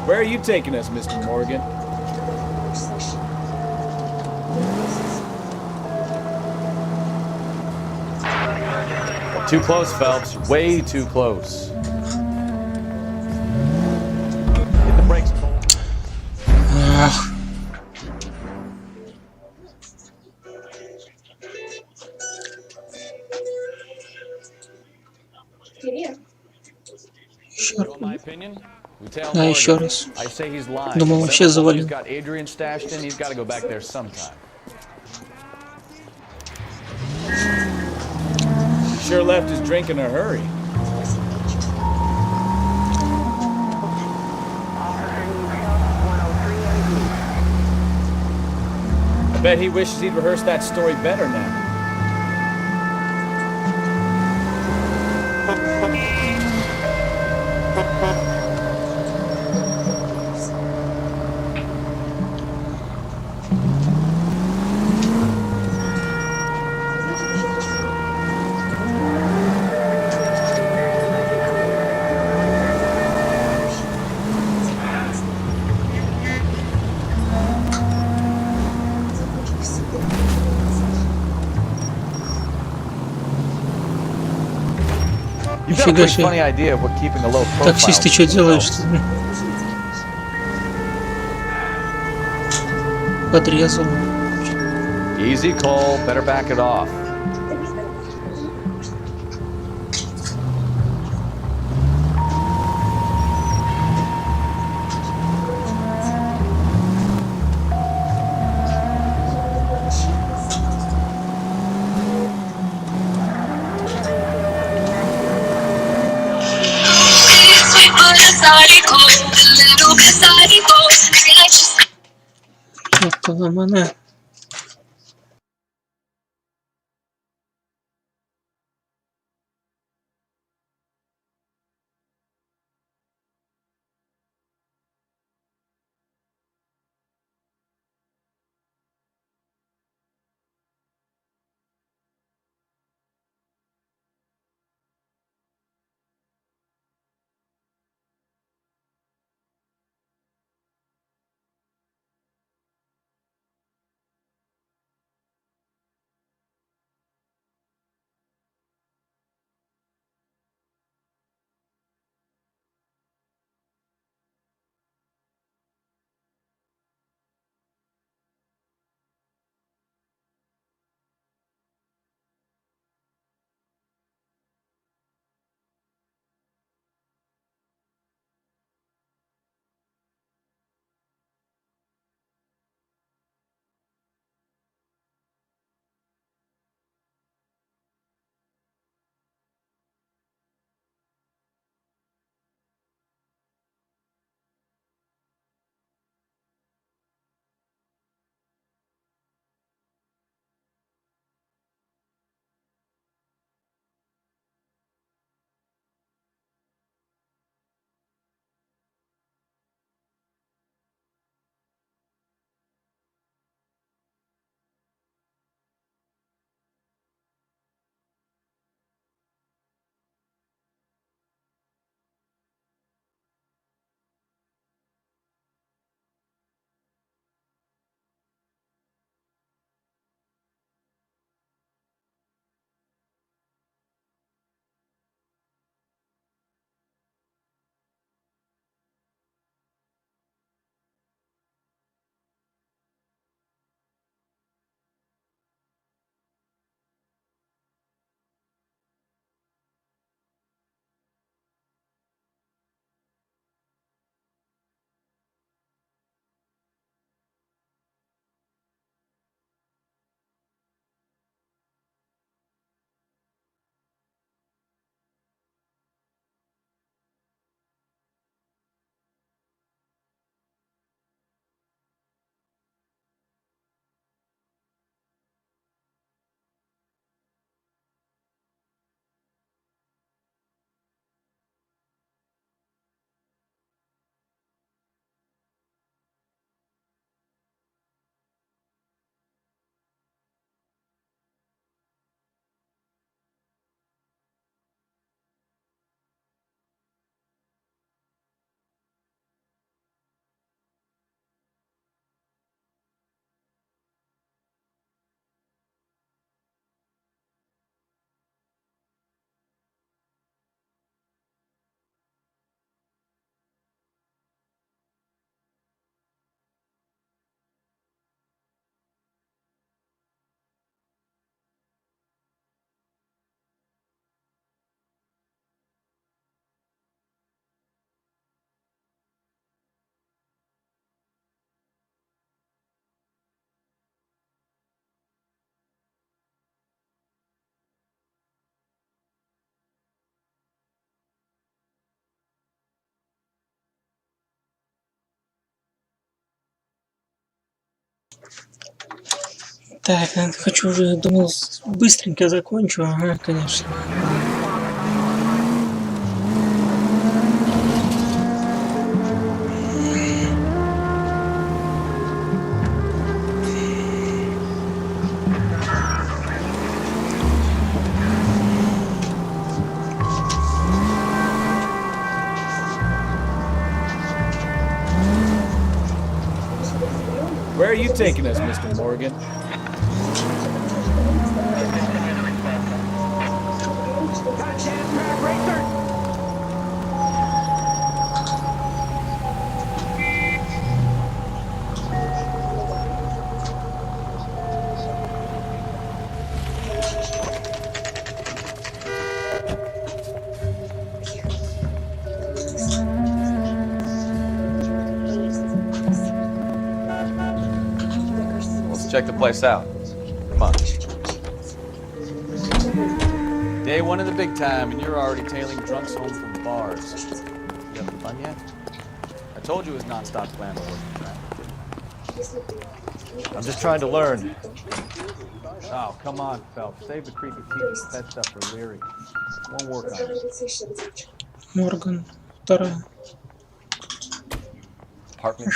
Where are you taking us, Mr. Morgan? Too close, Phelps. Way too close. Hit the brakes, Cole. еще, You want my opinion? We tell да, еще Morgan. раз. I say he's lying. Думал, вообще Whatever hole he's завалил. got Adrian stashed in, he's got to go back there sometime. He sure left his drink in a hurry. I bet he wishes he'd rehearsed that story better now. You've got a Нифига pretty себе. funny idea of what keeping a low profile. Таксист, ты что делаешь? Подрезал. Easy, Cole. Better back it off. Ёпта, ломаная. Так, хочу уже, думал, быстренько закончу. Ага, конечно. Where are you taking us, Mr. Morgan? Let's check the place out. Come on. Day one of the big time, and you're already tailing drunks home from bars. You having fun yet? I told you it was non-stop glamour working, right? I'm just trying to learn. Oh, come on, Phelps. Save the creepy pet stuff for Leary. Won't work on it. Морган. Вторая. Apartment.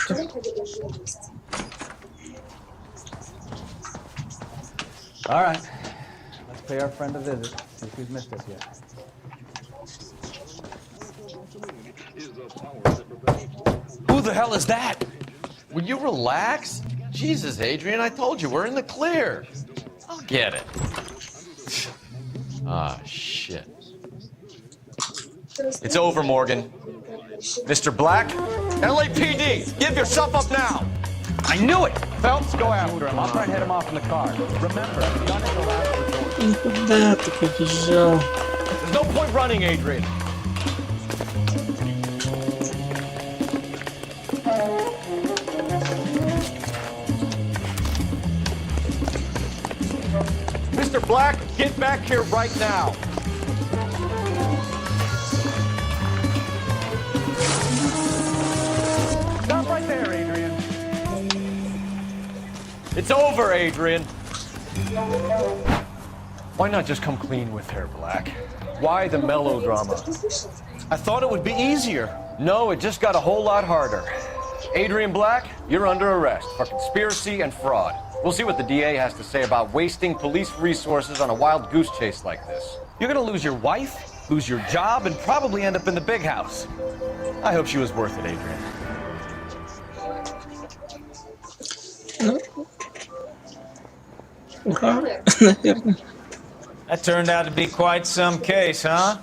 All right. Let's pay our friend a visit. See if he's missed us yet. Who the hell is that? Will you relax? Jesus, Adrian, I told you, we're in the clear. I'll get it. Ah, shit. It's over, Morgan. Mr. Black? LAPD, give yourself up now! I knew it! Phelps, go after him. I'll try and head him off in the car. Remember, gun is the last resort. Никуда ты побежал. There's no point running, Adrian. Mr. Black, get back here right now. Stop right there, Adrian. It's over, Adrian. Why not just come clean with her, Black? Why the melodrama? I thought it would be easier. No, it just got a whole lot harder. Adrian Black, you're under arrest for conspiracy and fraud. We'll see what the DA has to say about wasting police resources on a wild goose chase like this. You're gonna lose your wife, lose your job, and probably end up in the big house. I hope she was worth it, Adrian. Ура, наверное. That turned out to be quite some case, huh?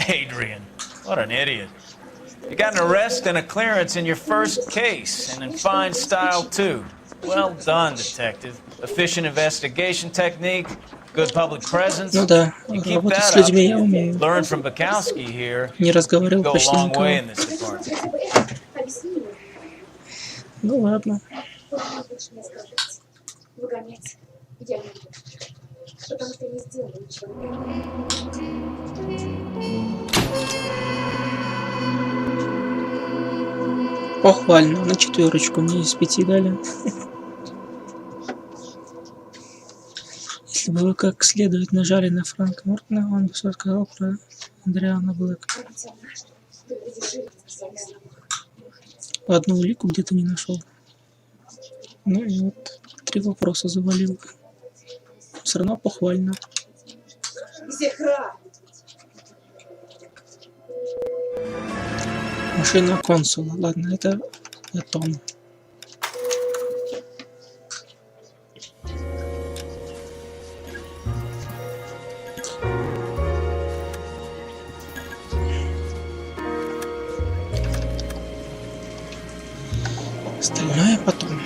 Adrian, what an idiot. You got an arrest and a clearance in your first case, and in fine style, too. Well done, detective. Efficient investigation technique, good public presence. Ну да, You keep работать that с людьми я up. умею. Learn from Bukowski here. Не разговаривал Go a почти long way никого. in this department. Ну ладно. Выгонять я не буду. Потому что не сделаю ничего. Похвально. На 4 мне из 5 дали. Если бы вы как следует нажали на Франка Мортона, он бы все сказал про Адриана Блэка. Одну улику где-то не нашел. Ну и вот 3 вопроса завалил. Все равно похвально. Машина консула. Ладно, это потом. Остальное потом.